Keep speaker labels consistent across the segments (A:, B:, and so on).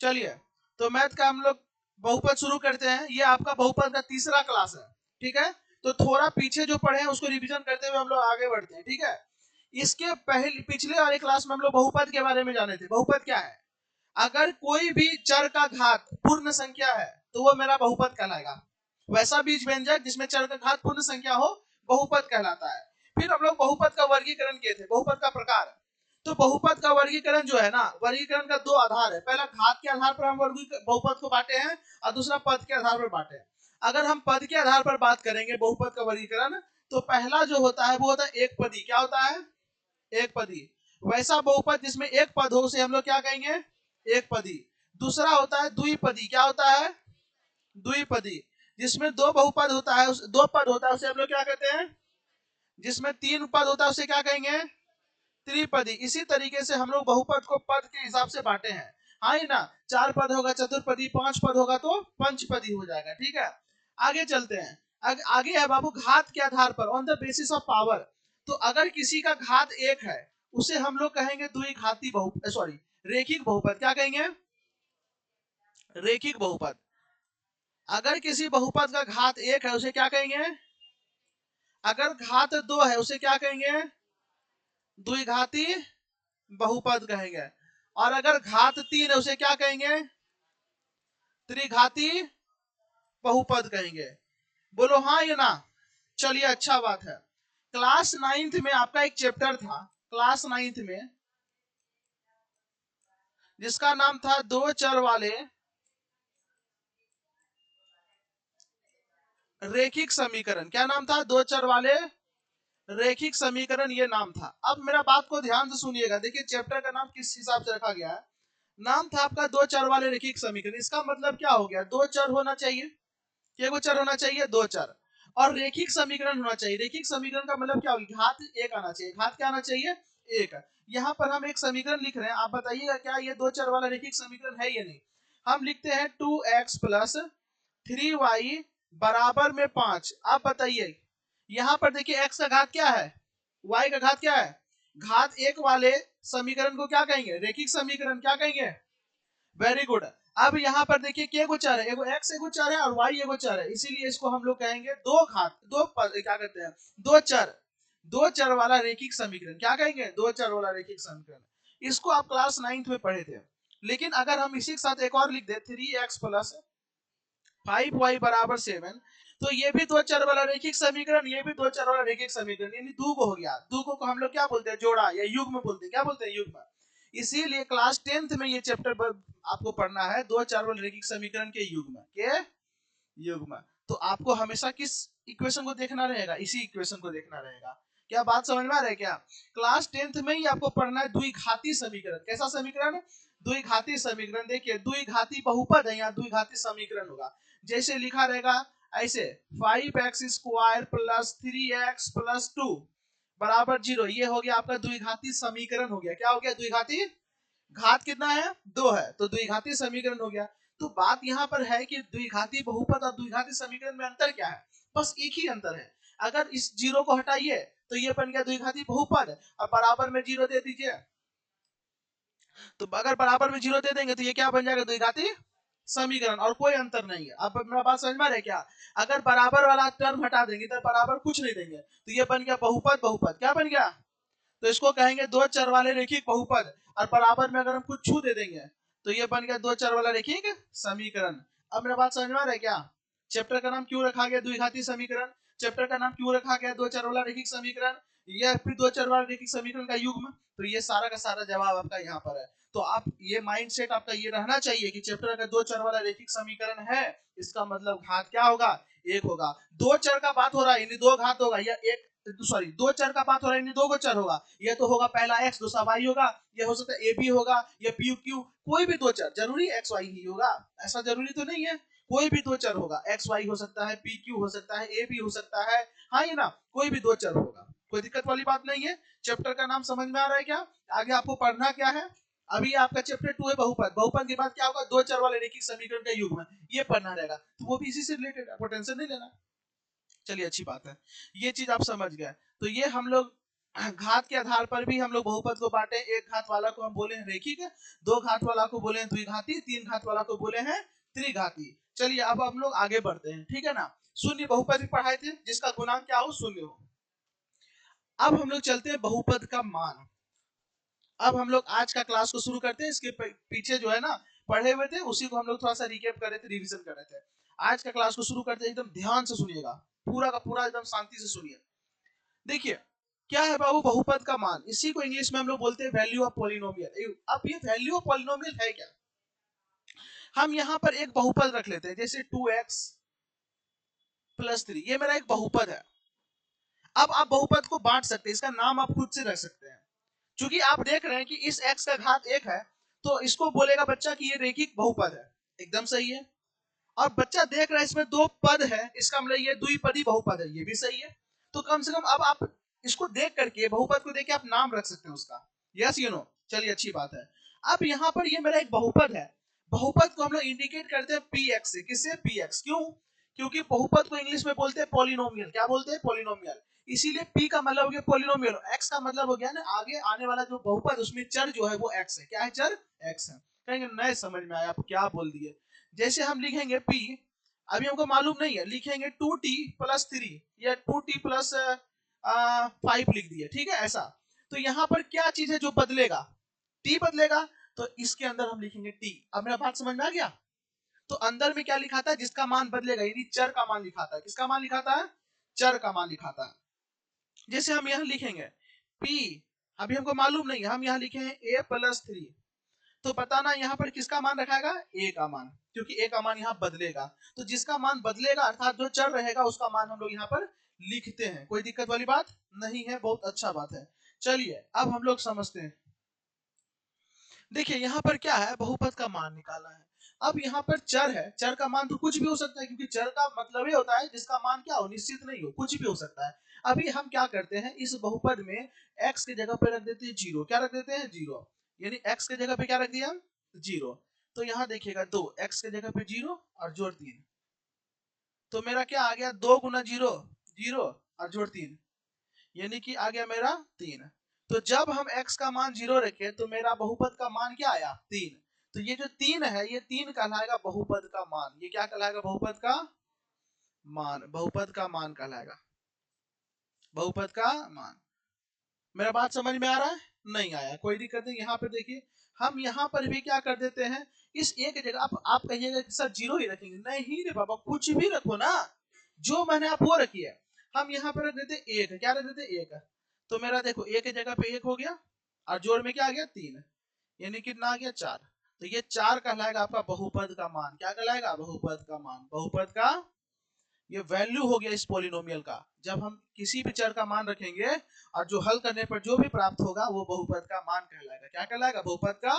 A: चलिए, तो मैथ का हम लोग बहुपद शुरू करते हैं। ये आपका बहुपद का तीसरा क्लास है, ठीक है। तो थोड़ा पीछे जो पढ़े हैं उसको रिवीजन करते हुए हम लोग आगे बढ़ते हैं, ठीक है। इसके पहले पिछले वाले क्लास में हम लोग बहुपद के बारे में जाने थे। बहुपद क्या है? अगर कोई भी चर का घात पूर्ण संख्या है तो वो मेरा बहुपद कहलाएगा। वैसा बीज व्यंजक जिसमें चर का घात पूर्ण संख्या हो बहुपद कहलाता है। फिर हम लोग बहुपद का वर्गीकरण किए थे, बहुपद का प्रकार। तो बहुपद का वर्गीकरण जो है ना, वर्गीकरण का दो आधार है। पहला घात के आधार पर हम बहुपद को बांटे हैं और दूसरा पद के आधार पर बांटे हैं। अगर हम पद के आधार पर बात करेंगे बहुपद का वर्गीकरण, तो पहला जो होता है वो होता है एक पदी। क्या होता है? एक पदी। वैसा बहुपद जिसमें एक पद हो उसे हम लोग क्या कहेंगे? एक पदी। दूसरा होता है द्विपदी। क्या होता है? द्विपदी। जिसमें दो बहुपद होता है, दो पद होता है, उसे हम लोग क्या कहते हैं? जिसमें तीन पद होता है उसे क्या कहेंगे? त्रिपदी। इसी तरीके से हम लोग बहुपद को पद के हिसाब से बांटे हैं। हाँ ही ना, चार पद होगा चतुर्पदी, पांच पद होगा तो पंचपदी हो जाएगा, ठीक है। आगे चलते हैं। आगे है बाबू घात के आधार पर, on the basis of power. तो अगर किसी का घात एक है उसे हम लोग कहेंगे द्विघाती बहुपद, सॉरी रेखिक बहुपद। क्या कहेंगे? रेखिक बहुपद। अगर किसी बहुपद का घात एक है उसे क्या कहेंगे? अगर घात दो है उसे क्या कहेंगे? द्विघाती बहुपद कहेंगे। और अगर घात तीन है उसे क्या कहेंगे? त्रिघाती बहुपद कहेंगे। बोलो हाँ या ना? चलिए, अच्छा बात है। क्लास नाइन्थ में आपका एक चैप्टर था, क्लास नाइन्थ में, जिसका नाम था दो चर वाले रेखिक समीकरण। क्या नाम था? दो चर वाले रेखिक समीकरण, ये नाम था। अब मेरा बात को ध्यान से सुनिएगा। देखिए चैप्टर का नाम किस हिसाब से रखा गया है। नाम था आपका दो चर वाले रेखिक समीकरण। इसका मतलब क्या हो गया? दो चर होना चाहिए। क्या चर होना चाहिए? दो चर। और रेखिक समीकरण होना चाहिए। रेखिक समीकरण का मतलब क्या होगी? घात एक आना चाहिए। घात क्या आना चाहिए? एक। यहाँ पर हम एक समीकरण लिख रहे हैं, आप बताइएगा क्या ये दो चर वाला रेखिक समीकरण है या नहीं। हम लिखते हैं 2x प्लस 3y बराबर में 5। आप बताइए, यहाँ पर देखिए x का घात क्या है, y का घात क्या है। घात एक वाले समीकरण को क्या कहेंगे? रेखिक समीकरण। क्या कहेंगे? Very good. अब यहाँ पर देखिए क्या चर है, एगो x एगो चर है और y एगो चर है, इसीलिए इसको हम लोग कहेंगे दो घात, दो पद, क्या कहते हैं, दो चर। दो चर वाला रेखिक समीकरण। क्या कहेंगे? दो चर वाला रेखिक समीकरण। इसको आप क्लास नाइन्थ में पढ़े थे। लेकिन अगर हम इसी के साथ एक और लिख दे 3x प्लस 5y बराबर 7, तो ये भी दो चर वाला रेखिक समीकरण, ये भी दो चर वाला रेखिक समीकरण, यानी दो को हो गया। दो को हम लोग क्या बोलते हैं? जोड़ा या युग्म बोलते हैं। क्या बोलते हैं? युग्म। इसीलिए क्लास 10th में ये चैप्टर आपको पढ़ना है, दो चार वाले रेखिक समीकरण के युग्म के युग्म। तो आपको हमेशा किस इक्वेशन को देखना रहेगा? इसी इक्वेशन को देखना रहेगा। क्या बात समझ में आ रहा है क्या? क्लास 10th में ही आपको पढ़ना है द्विघाती समीकरण। कैसा समीकरण? द्विघाती समीकरण। देखिए द्विघाती बहुपद है, यहाँ द्विघाती समीकरण होगा। जैसे लिखा रहेगा ऐसे 5x square plus 3x plus 2 बराबर 0। ये हो गया आपका द्विघाती समीकरण हो गया। क्या हो गया? द्विघाती। घात कितना है? दो है, तो द्विघाती समीकरण हो गया। तो बात यहाँ पर है कि द्विघाती बहुपद और द्विघाती समीकरण में अंतर क्या है? बस एक ही अंतर है। अगर इस जीरो को हटाइए तो ये बन गया द्विघाती बहुपद, और बराबर में जीरो दे दीजिए। तो अगर बराबर में जीरो दे देंगे तो ये क्या बन जाएगा? द्विघाती समीकरण, और कोई अंतर नहीं है। अब मेरा बात समझ में आ रहा है क्या? अगर बराबर वाला टर्म हटा देंगे तो बराबर कुछ नहीं देंगे, तो ये बन गया बहुपद। बहुपद क्या बन गया? तो इसको कहेंगे दो चर वाले रेखिक बहुपद। और बराबर में अगर हम कुछ छू दे देंगे तो ये बन गया दो चर वाला रेखिक समीकरण। अब मेरा बात समझ में आ रहा है क्या? चैप्टर का नाम क्यों रखा गया द्विघाती समीकरण? चैप्टर का नाम क्यों रखा गया दो चर वाला रेखिक समीकरण? या फिर दो चर वाला रेखिक समीकरण का युग्म? तो ये सारा का सारा जवाब आपका यहाँ पर है। तो आप ये माइंडसेट आपका ये रहना चाहिए कि चैप्टर का दो चर वाला रेखिक समीकरण है, इसका मतलब घात क्या होगा? एक होगा। दो चर का बात हो रहा है यानी दो घात होगा, या एक, सॉरी दो चर का बात हो रहा है, दो को चर होगा। ये तो होगा पहला x दूसरा y होगा। ये हो सकता है a b होगा या p q, कोई भी दो चर। जरूरी x y ही होगा ऐसा जरूरी तो नहीं है। कोई भी दो चर होगा, x y हो सकता है, p q हो सकता है, a b हो सकता है। हाँ ये ना, कोई भी दो चर होगा, कोई दिक्कत वाली बात नहीं है। चैप्टर का नाम समझ में आ रहा है क्या? आगे आपको पढ़ना क्या है? अभी आपका चैप्टर 2 है बहुपद। बहुपद के बाद क्या होगा? दो चर वाले रेखिक समीकरण का युग्म, ये पढ़ना रहेगा। तो वो भी इसी से रिलेटेड है, आपको टेंशन नहीं लेना। चलिए अच्छी बात है, ये चीज आप समझ गए। तो ये हम लोग घात के आधार पर भी हम लोग बहुपद को बांटे। एक घात वाला को हम बोले हैं रैखिक, दो घात वाला को बोले हैं द्विघाती, तीन घात वाला को बोले हैं त्रिघाती। चलिए अब हम लोग आगे बढ़ते हैं, ठीक है ना। शून्य बहुपद भी पढ़ाए थे जिसका गुणांक क्या हो, शून्य हो। अब हम लोग चलते हैं बहुपद का मान। अब हम लोग आज का क्लास को शुरू करते हैं। इसके पीछे जो है ना पढ़े हुए थे उसी को हम लोग थोड़ा सा रिकेप कर रहे थे, रिवीजन कर रहे थे। आज का क्लास को शुरू करते हैं, एकदम ध्यान से सुनिएगा, पूरा का पूरा एकदम शांति से सुनिए। देखिए क्या है बाबू बहुपद का मान, इसी को इंग्लिश में हम लोग बोलते हैं वैल्यू ऑफ पॉलिनोमियल। अब ये वैल्यू ऑफ पॉलिनोमियल है क्या, हम यहाँ पर एक बहुपद रख लेते हैं, जैसे 2x + 3, ये मेरा एक बहुपद है। अब आप बहुपद को बांट सकते हैं, इसका नाम आप खुद से रख सकते हैं। क्योंकि आप देख रहे हैं कि इस x का घात 1 है, तो इसको बोलेगा बच्चा कि ये रेखिक बहुपद है, एकदम सही है। और बच्चा देख रहा है इसमें दो पद है, इसका मतलब ये द्विपदी बहुपद है, ये भी सही है। तो कम से कम अब आप इसको देख करके, बहुपद को देख के आप नाम रख सकते हैं उसका, यस यू नो। चलिए अच्छी बात है। अब यहाँ पर ये मेरा एक बहुपद है, बहुपद को हम लोग इंडिकेट करते हैं px से। किससे, px, क्यों, क्योंकि बहुपद को इंग्लिश में बोलते हैं पॉलिनोमियल। क्या बोलते हैं, पॉलिनोमियल। इसीलिए p का मतलब हो गया पॉलिनोमियल, x का मतलब हो गया ना आगे आने वाला जो बहुपद, उसमें चर जो है वो x है। क्या है, चर x है। कहेंगे नहीं समझ में आया, आप क्या बोल दिए। जैसे हम लिखेंगे p, अभी हमको मालूम नहीं है, लिखेंगे 2t + 3 या 2t + 5 लिख दिए, ठीक है ऐसा। तो यहाँ पर क्या चीज है जो बदलेगा, t बदलेगा, तो इसके अंदर हम लिखेंगे t। अब मेरा बात समझ में आ गया। तो अंदर में क्या लिखा था, जिसका मान बदलेगा, यानी चर का मान लिखा था। किसका मान लिखा था, चर का मान लिखा था। जैसे हम यहाँ लिखेंगे p, अभी हमको मालूम नहीं है, हम यहाँ लिखे हैं a + 3, तो बताना यहाँ पर किसका मान रखाएगा, a का मान, क्योंकि a का मान यहाँ बदलेगा। तो जिसका मान बदलेगा अर्थात जो चर रहेगा उसका मान हम लोग यहाँ पर लिखते हैं। कोई दिक्कत वाली बात नहीं है, बहुत अच्छा बात है। चलिए अब हम लोग समझते हैं। देखिए यहाँ पर क्या है, बहुपद का मान निकालना है। अब यहाँ पर चर है, चर का मान तो कुछ भी हो सकता है, क्योंकि चर का मतलब ये होता है जिसका मान क्या हो, निश्चित नहीं हो, कुछ भी हो सकता है। अभी हम क्या करते हैं, इस बहुपद में x की जगह पे रख देते हैं 0। क्या रख देते हैं, 0, यानी x की जगह पे क्या रख दिया, 0। तो यहाँ देखिएगा 2, x की जगह पे 0 और जोड़ 3, तो मेरा क्या आ गया, 2 × 0 0 और जोड़ 3, यानी कि आ गया मेरा 3। तो जब हम x का मान 0 रखे तो मेरा बहुपद का मान क्या आया, 3। तो ये जो 3 है, ये 3 कहलाएगा बहुपद का मान। ये क्या कहलाएगा, बहुपद का मान, बहुपद का मान कहलाएगा, बहुपद का मान। मेरा बात समझ में आ रहा है, नहीं आया कोई दिक्कत नहीं। यहाँ पे देखिए हम यहाँ पर भी क्या कर देते हैं, इस एक जगह आप कहिएगा कि सर 0 ही रखेंगे, नहीं रे बाबा, कुछ भी रखो ना, जो मैंने आप वो रखिए। हम यहाँ पर रख देते 1, क्या रख देते 1, तो मेरा देखो 1 की जगह पे 1 हो गया और जोड़ में क्या आ गया 3, यानी कितना आ गया 4। तो ये 4 कहलाएगा आपका बहुपद का मान। क्या कहलाएगा, बहुपद का मान, बहुपद का ये वैल्यू हो गया इस पॉलिनोमियल का। जब हम किसी भी चर का मान रखेंगे और जो हल करने पर जो भी प्राप्त होगा वो बहुपद का मान कहलाएगा। क्या कहलाएगा, बहुपद का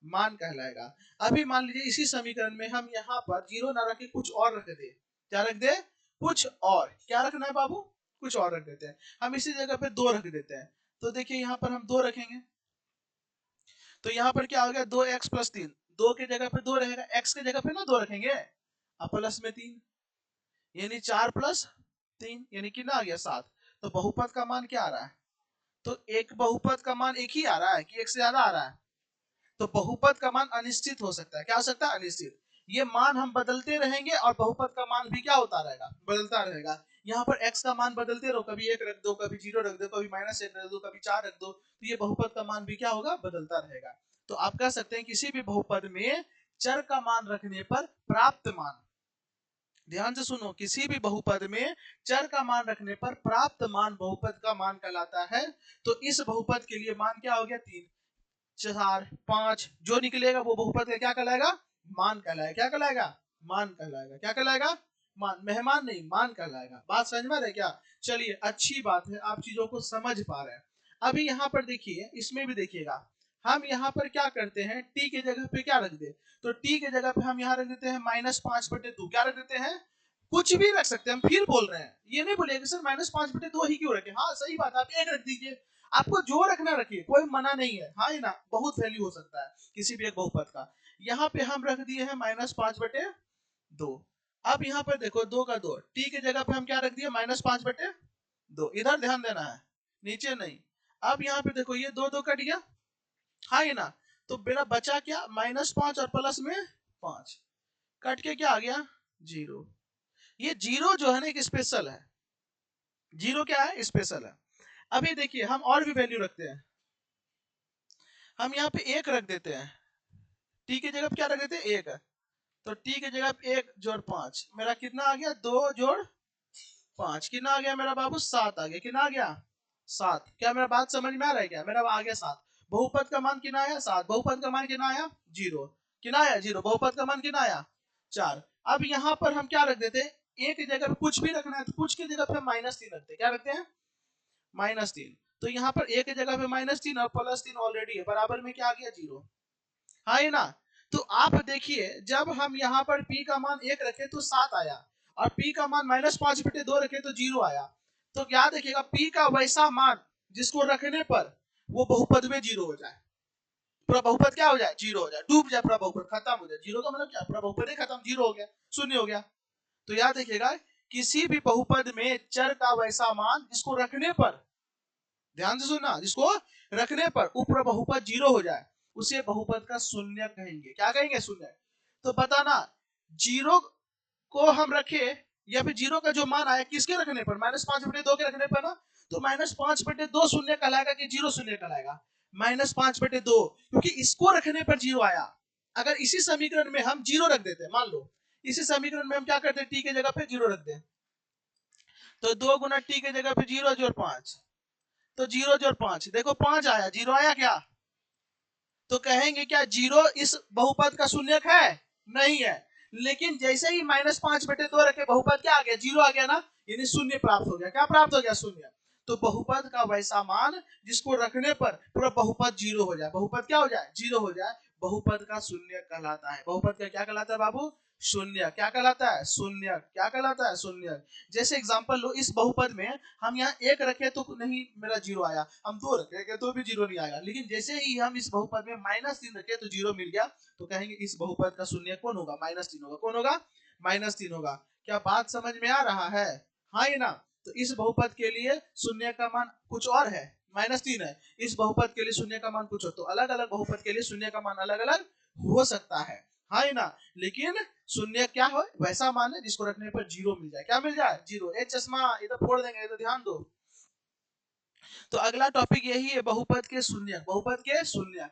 A: मान कहलाएगा। अभी मान लीजिए इसी समीकरण में हम यहाँ पर 0 ना रखे, कुछ और रख दे। क्या रख दे, कुछ और। क्या रखना है बाबू, कुछ और रख देते हैं। हम इसी जगह पे 2 रख देते हैं। तो देखिए यहाँ पर हम 2 रखेंगे, तो यहाँ पर क्या हो गया, 2x + 3, 2 की जगह पे 2 रहेगा, x की जगह पे ना 2 रखेंगे और प्लस में 3, यानी 4 + 3, यानी कितना आ गया 7। तो बहुपद का मान क्या आ रहा है, तो एक बहुपद का मान एक ही आ रहा है कि एक से ज्यादा आ रहा है। तो बहुपद का मान अनिश्चित हो सकता है। क्या हो सकता है, अनिश्चित। ये मान हम बदलते रहेंगे और बहुपद का मान भी क्या होता रहेगा, बदलता रहेगा। यहाँ पर x का मान बदलते रहो, कभी 1 रख दो, कभी 0 रख दो, कभी -1 रख दो, कभी 4 रख दो, तो ये बहुपद का मान भी क्या होगा, बदलता रहेगा। तो आप कह सकते हैं किसी भी बहुपद में चर का मान रखने पर प्राप्त मान, ध्यान से सुनो, किसी भी बहुपद में चर का मान रखने पर प्राप्त मान बहुपद का मान कहलाता है। तो इस बहुपद के लिए मान क्या हो गया, 3 4 5, जो निकलेगा वो बहुपद का क्या कहलाएगा, मान कहलाएगा। क्या कहलाएगा, मान कहलाएगा। क्या कहलाएगा, मान, मेहमान नहीं, मान कहलाएगा। बात समझ में आ रहा है क्या, चलिए अच्छी बात है, आप चीजों को समझ पा रहे हैं। अभी यहाँ पर देखिए, इसमें भी देखिएगा, हम यहाँ पर क्या करते हैं, t की जगह पे क्या रख दे, तो t की जगह पे हम यहाँ रख देते हैं -5/2। क्या रख देते हैं, कुछ भी रख सकते हैं। हम फिर बोल रहे हैं, ये नहीं बोलिए सर -5/2 ही क्यों रखे, हाँ सही बात, आप 1 रख दीजिए, आपको जो रखना रखिए, कोई मना नहीं है, हाँ ना, बहुत वैल्यू हो सकता है किसी भी एक बहुपद का। यहाँ पे हम रख दिए हैं -5/2। अब यहाँ पर देखो 2 का 2, t की जगह पे हम क्या रख दिए, -5/2। इधर ध्यान देना है, नीचे नहीं। अब यहाँ पे देखो ये दो दो कट गया, हाँ ये ना, तो मेरा बचा क्या, -5 और प्लस में 5, कट के क्या आ गया, 0। ये 0 जो है ना एक स्पेशल है, 0 क्या है, स्पेशल है। अभी देखिए हम और भी वैल्यू रखते हैं, हम यहाँ पे 1 रख देते हैं, t की जगह क्या रख देते हैं, 1 है, तो t की जगह 1 जोड़ 5 मेरा कितना आ गया, 2 जोड़ 5 कितना आ गया मेरा बाबू, 7 आ गया, कितना आ गया, 7। क्या मेरा बात समझ में आ रहा है, क्या मेरा आ गया 7। बहुपद का मान कितना आया, 7। बहुपद का मान कितना आया, 0। कितना आया, 0। बहुपद का मान कितना आया, 4। अब यहाँ पर हम क्या रख देते हैं, एक जगह पे कुछ भी रखना है तो कुछ की जगह पे -3 रखते हैं, क्या रखते हैं, -3। तो यहाँ पर एक जगह पे -3 और +3 ऑलरेडी है, बराबर में क्या आ गया, 0। हाँ ये ना, तो आप देखिए जब हम यहाँ पर p का मान 1 रखे तो 7 आया, और p का मान -5/2 रखे तो 0 आया। तो क्या देखिएगा, p का वैसा मान जिसको रखने पर वो बहुपद में 0 हो जाए, पूरा बहुपद क्या हो जाए, 0 हो जाए, डूब जाए, पूरा बहुपद खत्म हो जाए। 0 का मतलब क्या, पूरा बहुपद ही खत्म, 0 हो गया, शून्य हो गया। तो याद रखिएगा, किसी भी बहुपद में चर का वैसा मान जिसको रखने पर, ध्यान से सुनना, जिसको रखने पर ऊपर बहुपद 0 हो जाए उसे बहुपद का शून्य कहेंगे। क्या कहेंगे, शून्य। तो बताना, 0 को हम रखे या फिर 0 का जो मान आया किसके रखने पर, -5/2 के रखने पर ना, तो -5/2 शून्य कहलाएगा कि 0 शून्य कहलाएगा, -5/2, क्योंकि इसको रखने पर 0 आया। अगर इसी समीकरण में हम 0 रख देते, मान लो इसी समीकरण में हम क्या करते, t के जगह पे 0 रख दे, तो 2 गुना t के जगह पे 0 जोड़ 5, तो 0 जोड़ 5 देखो 5 आया, 0 आया क्या, तो कहेंगे क्या 0 इस बहुपद का शून्यक है, नहीं है। लेकिन जैसे ही -5/2 रखे बहुपद क्या आ गया, 0 आ गया ना, यानी शून्य प्राप्त हो गया। क्या प्राप्त हो गया, शून्य। तो बहुपद का वैसा मान जिसको रखने पर पूरा बहुपद 0 हो जाए, बहुपद क्या हो जाए, 0 हो जाए, बहुपद का शून्य कहलाता है। बहुपद का क्या कहलाता है बाबू, शून्य। क्या कहलाता है, शून्य। क्या कहलाता है, शून्य। जैसे एग्जांपल लो, इस बहुपद में हम यहाँ 1 रखे तो नहीं मेरा 0 आया, हम 2 रखेंगे तो भी 0 नहीं आएगा, लेकिन जैसे ही हम इस बहुपद में -3 रखे तो 0 मिल गया, तो कहेंगे इस बहुपद का शून्य कौन होगा, -3 होगा। कौन होगा, -3 होगा। क्या बात समझ में आ रहा है, हाँ ये ना। तो इस बहुपद के लिए शून्य का मान कुछ और है, -3 है। इस बहुपद के लिए शून्य का मान कुछ हो, तो अलग अलग बहुपद के लिए शून्य का मान अलग अलग हो सकता है, हाँ ना। लेकिन शून्य क्या हो, वैसा मान है जिसको रखने पर 0 मिल जाए। क्या मिल जाए, 0। ए चश्मा इधर फोड़ देंगे, तो ध्यान दो। तो अगला टॉपिक यही है, बहुपद के शून्यक। बहुपद के शून्यक,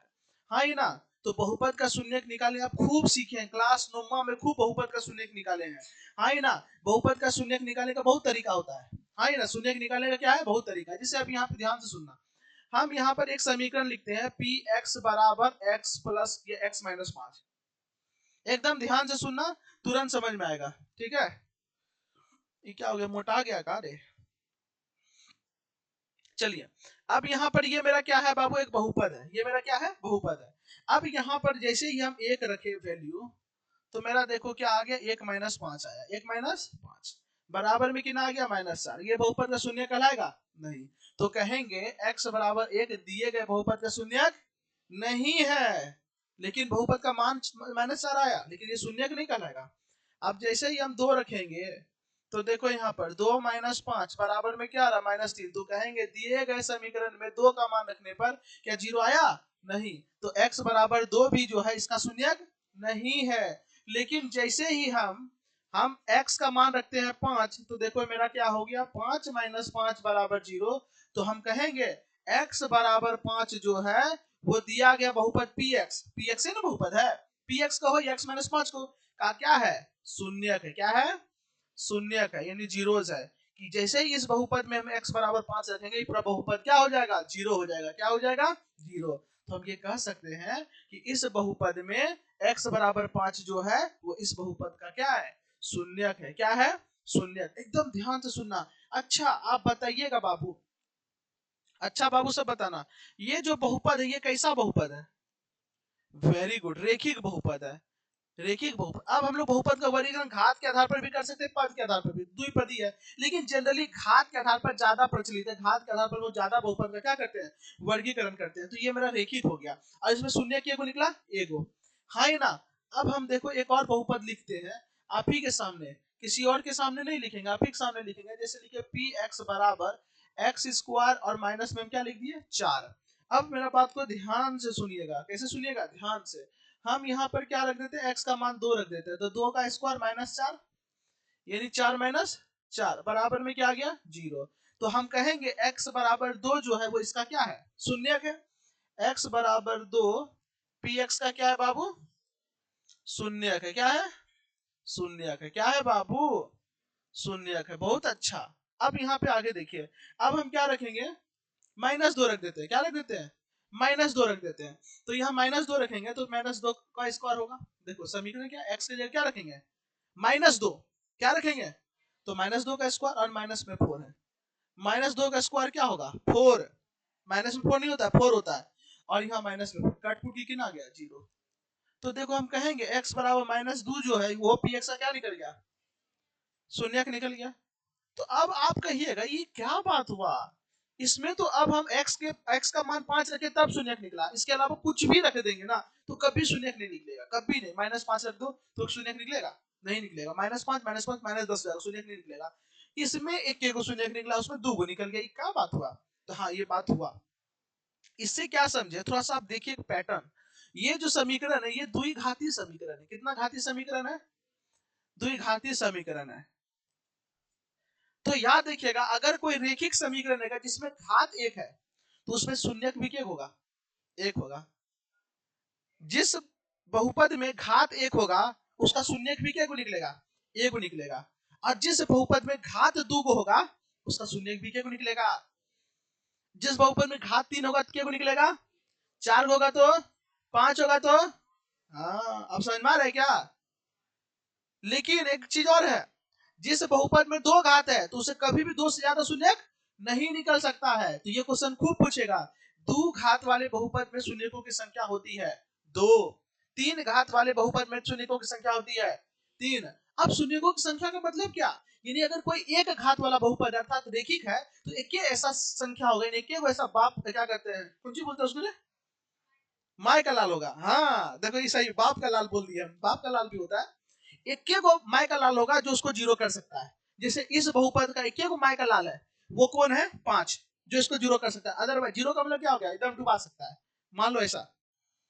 A: हाँ ना। तो बहुपद का शून्यक निकाले आप खूब सीखे हैं, क्लास 9 में खूब बहुपद का शून्यक निकाले हैं, हाँ ना। बहुपद का शून्यक निकालने का बहुत तरीका होता है, हाँ ना। शून्यक निकालने का क्या है, बहुत तरीका है। जिससे आप यहाँ पे ध्यान से सुनना, हम यहाँ पर एक समीकरण लिखते हैं, पी एक्स बराबर एक्स प्लस ये एक्स -5। एकदम ध्यान से सुनना, तुरंत समझ में आएगा, ठीक है। ये क्या हो गया, मोटा गया का रे। चलिए, अब यहाँ पर ये मेरा क्या है बाबू, एक बहुपद है। ये मेरा क्या है, बहुपद है। अब यहाँ पर जैसे ही हम 1 रखे वैल्यू, तो मेरा देखो क्या आ गया, 1 -5 आया। 1 -5 बराबर में कितना आ गया, -4। ये बहुपद का शून्य कहलाएगा, नहीं। तो कहेंगे x बराबर 1 दिए गए बहुपद का शून्य नहीं है, लेकिन बहुपद का मान -4 आया, लेकिन ये शून्य नहीं कहलाएगा। अब जैसे ही हम 2 रखेंगे, तो देखो यहाँ पर 2 -5 बराबर में क्या आ रहा, -3। तो कहेंगे दिए गए समीकरण में 2 का मान रखने पर क्या 0 आया, नहीं। तो x बराबर 2 भी जो है इसका शून्यक नहीं है। लेकिन जैसे ही हम x का मान रखते हैं 5, तो देखो मेरा क्या हो गया, 5 -5 बराबर 0। तो हम कहेंगे x बराबर 5 जो है वो दिया गया बहुपद px, px है ना बहुपद है, px का हो x -5 को का क्या है, शून्यक है। क्या है, शून्यक है, यानी जीरोज है। कि जैसे ही इस बहुपद में हम x बराबर 5 रखेंगे, पूरा बहुपद क्या हो जाएगा, 0 हो जाएगा। क्या हो जाएगा, 0। तो हम ये कह सकते हैं कि इस बहुपद में x बराबर 5 जो है वो इस बहुपद का क्या है, शून्यक है। क्या है, शून्यक। एकदम ध्यान से सुनना। अच्छा आप बताइएगा बाबू, अच्छा बाबू सब बताना, ये जो बहुपद है ये कैसा बहुपद है, वेरी गुड, रेखिक बहुपद है। रेखिक बहुपद। अब हम लोग बहुपद का वर्गीकरण घात के आधार पर भी कर सकते हैं, पद के आधार पर भी, द्विपदी है। लेकिन जनरली घात के आधार पर ज्यादा प्रचलित है, घात के आधार पर लोग ज्यादा बहुपद का क्या करते हैं, वर्गीकरण करते हैं। तो ये मेरा रेखिक हो गया, और इसमें शून्य की एगो निकला, एगो, हाँ ना। अब हम देखो एक और बहुपद लिखते हैं आप ही के सामने, किसी और के सामने नहीं लिखेंगे, आप ही के सामने लिखेंगे। जैसे लिखे पी एक्स बराबर एक्स स्क्वायर और माइनस में हम क्या लिख दिए 4। अब मेरा बात को ध्यान से सुनिएगा, कैसे सुनिएगा ध्यान से। हम यहाँ पर क्या रख देते हैं, एक्स का मान 2 रख देते हैं, तो 2 का स्क्वायर माइनस 4, यानी 4 माइनस 4 बराबर में क्या आ गया 0। तो हम कहेंगे x बराबर 2 जो है वो इसका क्या है, शून्यक है। x बराबर 2 पी एक्स का क्या है बाबू, शून्यक है। क्या है, शून्यक है। क्या है बाबू, शून्यक है। बहुत अच्छा। अब यहाँ पे आगे देखिए, अब हम क्या रखेंगे, -2 रख देते हैं। क्या रख देते हैं, -2 रख देते हैं। तो यहाँ -2 रखेंगे तो -2 का स्क्वायर होगा। देखो समीकरण क्या, x के लिए क्या रखेंगे -2, क्या रखेंगे तो -2 का स्क्वायर और माइनस में 4 है। -2 का स्क्वायर क्या होगा 4, माइनस में 4 नहीं होता है 4 होता है, और यहाँ माइनस में कट फूट की कितना आ गया 0। तो देखो हम कहेंगे x बराबर -2 जो है वो पी एक्स का क्या निकल गया, शून्यक निकल गया। तो अब आप कहिएगा ये क्या बात हुआ, इसमें तो अब हम x का मान 5 रखे तब शून्यक निकला, इसके अलावा कुछ भी रख देंगे ना तो कभी शून्यक नहीं निकलेगा, कभी नहीं। -5 रख दो तो शून्यक निकलेगा, नहीं निकलेगा। -5 -5 -10 शून्यक नहीं निकलेगा। इसमें एक को शून्यक निकला, उसमें 2 को निकल गया, ये क्या बात हुआ। तो हाँ ये बात हुआ। इससे क्या समझे, थोड़ा सा आप देखिए पैटर्न। ये जो समीकरण है ये द्विघाती समीकरण है। कितना घाती समीकरण है, द्विघाती समीकरण है। तो याद रखिएगा अगर कोई रेखिक समीकरण है जिसमें घात 1 है तो उसमें शून्यक भी क्या होगा, 1 होगा। जिस बहुपद में घात 1 होगा उसका शून्यक भी क्या को निकलेगा, 1 को निकलेगा। और जिस बहुपद में घात 2 को होगा उसका शून्यक भी क्या को निकलेगा। जिस बहुपद में घात 3 होगा तो क्या को निकलेगा, 4 होगा तो 5 होगा तो, हाँ अब समझ में आ रहा है क्या। लेकिन एक चीज और है, जिस बहुपद में 2 घात है तो उसे कभी भी 2 से ज्यादा शून्यक नहीं निकल सकता है। तो ये क्वेश्चन खूब पूछेगा, 2 घात वाले बहुपद में शून्यकों की संख्या होती है 2, 3 घात वाले बहुपद में शून्यकों की संख्या होती है 3। अब शून्यकों की संख्या का मतलब क्या, यानी अगर कोई एक घात वाला बहुपद अर्थात रेखिक है तो एक ऐसा संख्या होगा, एक ऐसा बाप क्या कहते हैं, कौन सी बोलते हैं उसको, माय का लाल होगा। हाँ देखो ये सही, बाप का लाल बोल दिया, बाप का लाल भी होता है। एक को माय का लाल होगा जो उसको 0 कर सकता है। जैसे इस बहुपद का एक को माय का लाल है, वो कौन है 5, जो इसको 0 कर सकता है। अदरवाइज 0 का मतलब क्या हो गया, एकदम डुबा सकता है, मान लो ऐसा।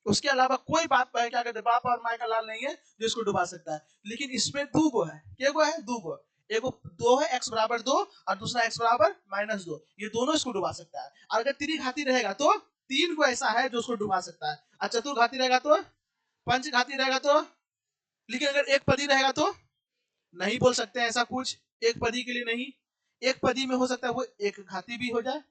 A: उसके अलावा कोई बाप क्या कहते हैं, बाप और माय का लाल नहीं है जो इसको डुबा सकता है। लेकिन इसमें 2 गो है, क्या गो है 2 गो, एक 2 है x बराबर 2 और दूसरा x बराबर -2, ये दोनों इसको डुबा सकता है। और अगर त्रिघाती रहेगा तो 3 को ऐसा है जो उसको डुबा सकता है, और चतुर्घाती रहेगा तो, पंचघाती रहेगा तो। लेकिन अगर एक पदी रहेगा तो नहीं बोल सकते हैं ऐसा कुछ, एक पदी के लिए नहीं। एक पदी में हो सकता है वो एक घाती भी हो जाए,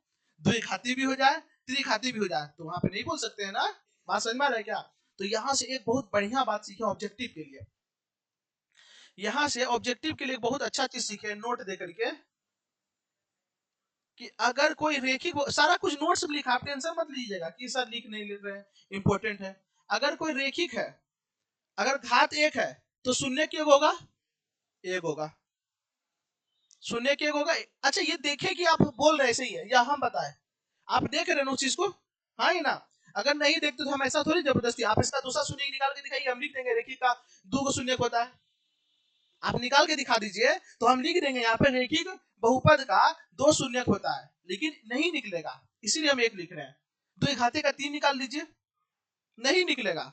A: द्विघाती भी हो जाए, त्रिघाती भी हो जाए, तो वहां पे नहीं बोल सकते हैं ना। बात समझ में आ रहा है क्या। तो यहाँ से एक बहुत बढ़िया बात सीखे ऑब्जेक्टिव के लिए, यहाँ से ऑब्जेक्टिव के लिए बहुत अच्छा चीज सीखे नोट दे करके, कि अगर कोई रेखिक, सारा कुछ नोट्स में लिखा, आप टेंशन मत लीजिएगा कि सर लिख नहीं लिख रहे हैं, इंपॉर्टेंट है। अगर कोई रेखिक है, अगर घात 1 है तो शून्य क्या होगा, 1 होगा, शून्य क्या होगा। अच्छा ये देखे कि आप बोल रहे सही है या हम बताएं, आप देख रहे हैं उस चीज को, हाँ ही ना। अगर नहीं देखते तो हम ऐसा थोड़ी जबरदस्ती, आप इसका दूसरा शून्य निकाल के दिखाइए, हम लिख देंगे रेखिक का 2 को शून्य होता है, आप निकाल के दिखा दीजिए तो हम लिख देंगे यहाँ पे रेखिक बहुपद का 2 शून्यक होता है, लेकिन नहीं निकलेगा, इसीलिए हम 1 लिख रहे हैं। द्विघाती का 3 निकाल दीजिए, नहीं निकलेगा,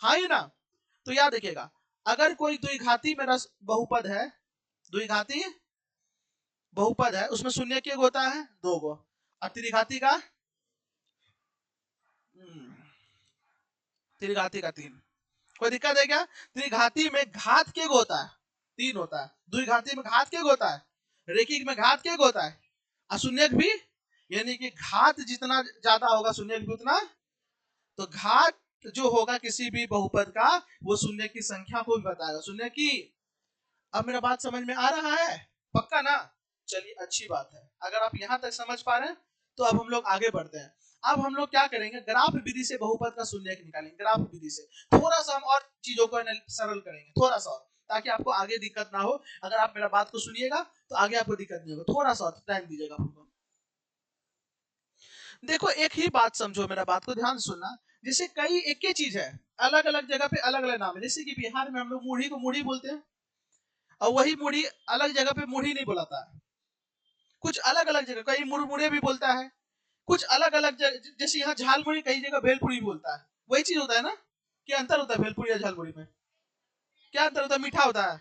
A: हाँ ही ना। तो याद रखिएगा अगर कोई द्विघाती मेरा बहुपद है, द्विघाती बहुपद है उसमें शून्य के होता है 2 गो, और त्रिघाती का त्रिघाती का 3। कोई दिक्कत है क्या, त्रिघाती में घात के होता है 3 होता है, द्विघाती में घात के होता है, रेखिक में घात के होता है, अशून्यक भी, यानी कि घात जितना ज्यादा होगा शून्यक भी उतना। तो घात जो होगा किसी भी बहुपद का वो शून्य की संख्या को भी बताएगा, शून्य की। अब मेरा बात समझ में आ रहा है, पक्का ना। चलिए अच्छी बात है, अगर आप यहाँ तक समझ पा रहे हैं तो अब हम लोग आगे बढ़ते हैं। अब हम लोग क्या करेंगे, ग्राफ विधि से बहुपद का शून्यक निकालेंगे, ग्राफ विधि से थोड़ा सा हम और चीजों को सरल करेंगे, थोड़ा सा और, ताकि आपको आगे दिक्कत ना हो। अगर आप मेरा बात को सुनिएगा तो आगे आपको दिक्कत नहीं होगा, थोड़ा सा टाइम दीजिएगा हमको। देखो एक ही बात समझो, मेरा बात को ध्यान सुनना। जैसे कई एक ही चीज है, अलग अलग जगह पे अलग अलग नाम है। जैसे कि बिहार में हम लोग मुढ़ी को मुढ़ी बोलते हैं, और वही मुढ़ी अलग जगह पे मुढ़ी नहीं बुलाता है। कुछ अलग अलग जगह कहीं मुड़मुड़े भी बोलता है, कुछ अलग अलग जगह, जैसे यहाँ झालमुड़ी कई जगह भेलपुरी बोलता है, वही चीज होता है ना। क्या अंतर होता है भेलपुरी या झालमुड़ी में? क्या अंतर होता है? मीठा होता है।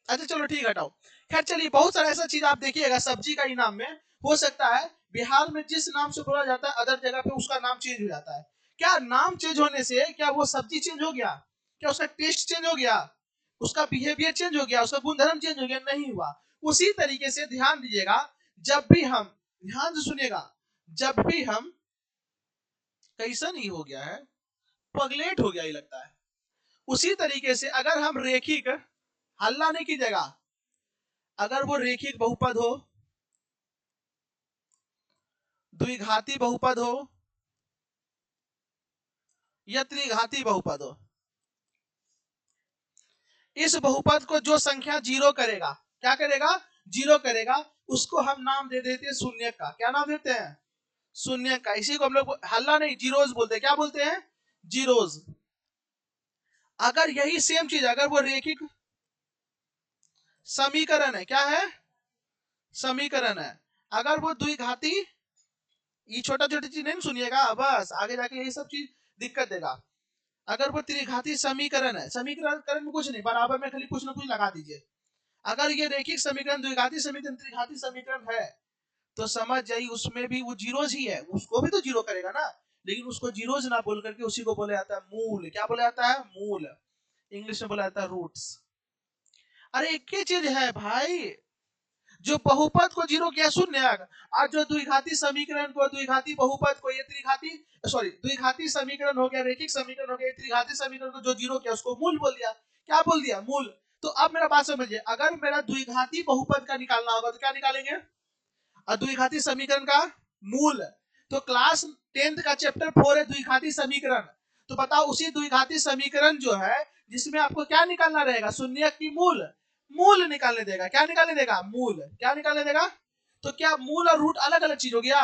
A: अच्छा चलो ठीक है, हटाओ। खैर चलिए, बहुत सारा ऐसा चीज आप देखिएगा सब्जी का ही नाम में हो सकता है बिहार में जिस नाम से बोला जाता है अदर जगह पे उसका नाम चेंज हो जाता है। क्या नाम चेंज होने से क्या वो सब्जी चेंज हो गया? क्या उसका टेस्ट चेंज हो गया? उसका बिहेवियर चेंज हो गया? उसका गुणधर्म चेंज हो गया? नहीं हुआ। उसी तरीके से ध्यान दीजिएगा, जब भी हम, ध्यान से सुनिएगा, जब भी हम, कैसा नहीं हो गया है, पगलेट हो गया ही लगता है। उसी तरीके से अगर हम रेखिक, हल्ला नहीं कीजिएगा, अगर वो रेखिक बहुपद हो, द्विघाती बहुपद हो या त्रिघाती बहुपद हो, इस बहुपद को जो संख्या जीरो करेगा, क्या करेगा? जीरो करेगा, उसको हम नाम दे देते हैं शून्य का। क्या नाम देते हैं? शून्य का। इसी को हम लोग हल्ला नहीं, जीरोज बोलते हैं। क्या बोलते हैं? जीरोज। अगर यही सेम चीज अगर वो रेखिक समीकरण है, क्या है? समीकरण है। अगर वो द्विघाती, ये छोटा छोटा चीज नहीं सुनिएगा, बस आगे जाके यही सब चीज दिक्कत देगा। अगर वो त्रिघाती समीकरण है, समीकरण में कुछ नहीं, बराबर में खाली कुछ ना कुछ लगा दीजिए। अगर ये रेखिक समीकरण, द्विघाती समीकरण, त्रिघाती समीकरण है, तो समझ जाइए उसमें भी वो जीरोज ही है, उसको भी तो जीरो करेगा ना। लेकिन उसको जीरोज ना बोल करके उसी को बोला जाता है मूल। क्या बोला जाता है? मूल। इंग्लिश में बोला जाता है रूट्स। अरे एक ही चीज है भाई, जो बहुपद को जीरो किया शून्य, और जो द्विघाती समीकरण को, द्विघाती बहुपद को, ये त्रिघाती, सॉरी, द्विघाती समीकरण हो गया, रेखिक समीकरण हो गया, त्रिघाती समीकरण को जो जीरो किया उसको मूल बोल दिया। क्या बोल दिया? मूल। तो अब मेरा बात समझिए, अगर मेरा द्विघाती बहुपद का निकालना होगा तो क्या निकालेंगे? द्विघाती समीकरण का मूल। तो क्लास 10th का चैप्टर 4 है द्विघाती समीकरण। तो बताओ उसी द्विघाती समीकरण जो है, जिसमें आपको क्या निकालना रहेगा? शून्य की मूल। मूल निकालने देगा। क्या निकालने देगा? मूल। क्या निकालने देगा? तो क्या मूल और रूट अलग अलग चीज हो गया?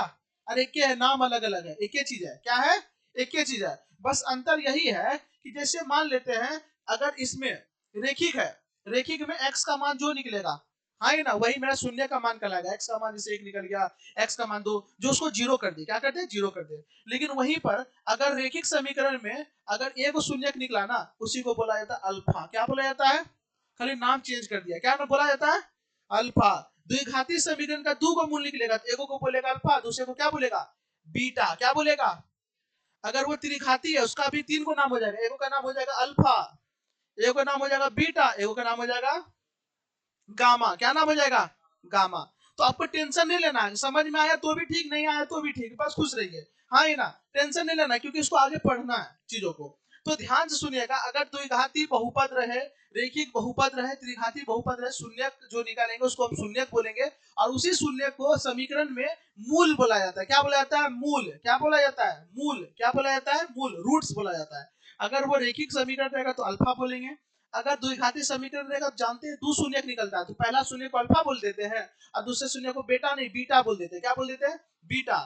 A: अरे एक है, नाम अलग अलग है, एक ही चीज है। क्या है? एक ही चीज है। बस अंतर यही है कि जैसे मान लेते हैं, अगर इसमें रेखिक है, रेखिक में x का मान जो निकलेगा, हाँ ना, वही मेरा शून्य का मान कहलाएगा। एक्स का मान जैसे एक निकल गया, एक्स का मान दो, जो उसको जीरो कर दे, क्या करते हैं? जीरो कर दे। लेकिन वहीं पर अगर रेखिक समीकरण में अगर एक शून्य निकला ना, उसी को बोला जाता है अल्फा। क्या बोला जाता है? खाली नाम चेंज कर दिया। क्या बोला जाता है? अल्फा। द्विघाती समीकरण का दो को मूल निकलेगा तो एक को बोलेगा अल्फा, दूसरे को क्या बोलेगा? बीटा। क्या बोलेगा? अगर वो त्रिघाती है उसका भी तीन को नाम हो जाएगा, एक का नाम हो जाएगा अल्फा, एक का नाम हो जाएगा बीटा, एक का नाम हो जाएगा गामा। क्या नाम हो जाएगा? गामा। तो आपको टेंशन नहीं लेना है, समझ में आया तो भी ठीक, नहीं आया तो भी ठीक, बस खुश रहिए। हाँ ही ना, टेंशन नहीं लेना, क्योंकि इसको आगे पढ़ना है चीजों को। तो ध्यान से सुनिएगा, अगर द्विघाती बहुपद रहे, रेखिक बहुपद रहे, त्रिघाती बहुपद रहे, शून्य जो निकालेंगे उसको हम शून्य बोलेंगे, और उसी शून्य को समीकरण में मूल बोला जाता है। क्या बोला जाता है? मूल। क्या बोला जाता है? मूल। क्या बोला जाता है? मूल, रूट्स बोला जाता है। अगर वो रेखिक समीकरण रहेगा तो अल्फा बोलेंगे, अगर द्विघाती समीकरण रहेगा तो जानते हैं दो शून्य निकलता है, तो पहला शून्य को अल्फा बोल देते हैं और दूसरे शून्य को बेटा नहीं बीटा बोल देते हैं। क्या बोल देते हैं? बीटा।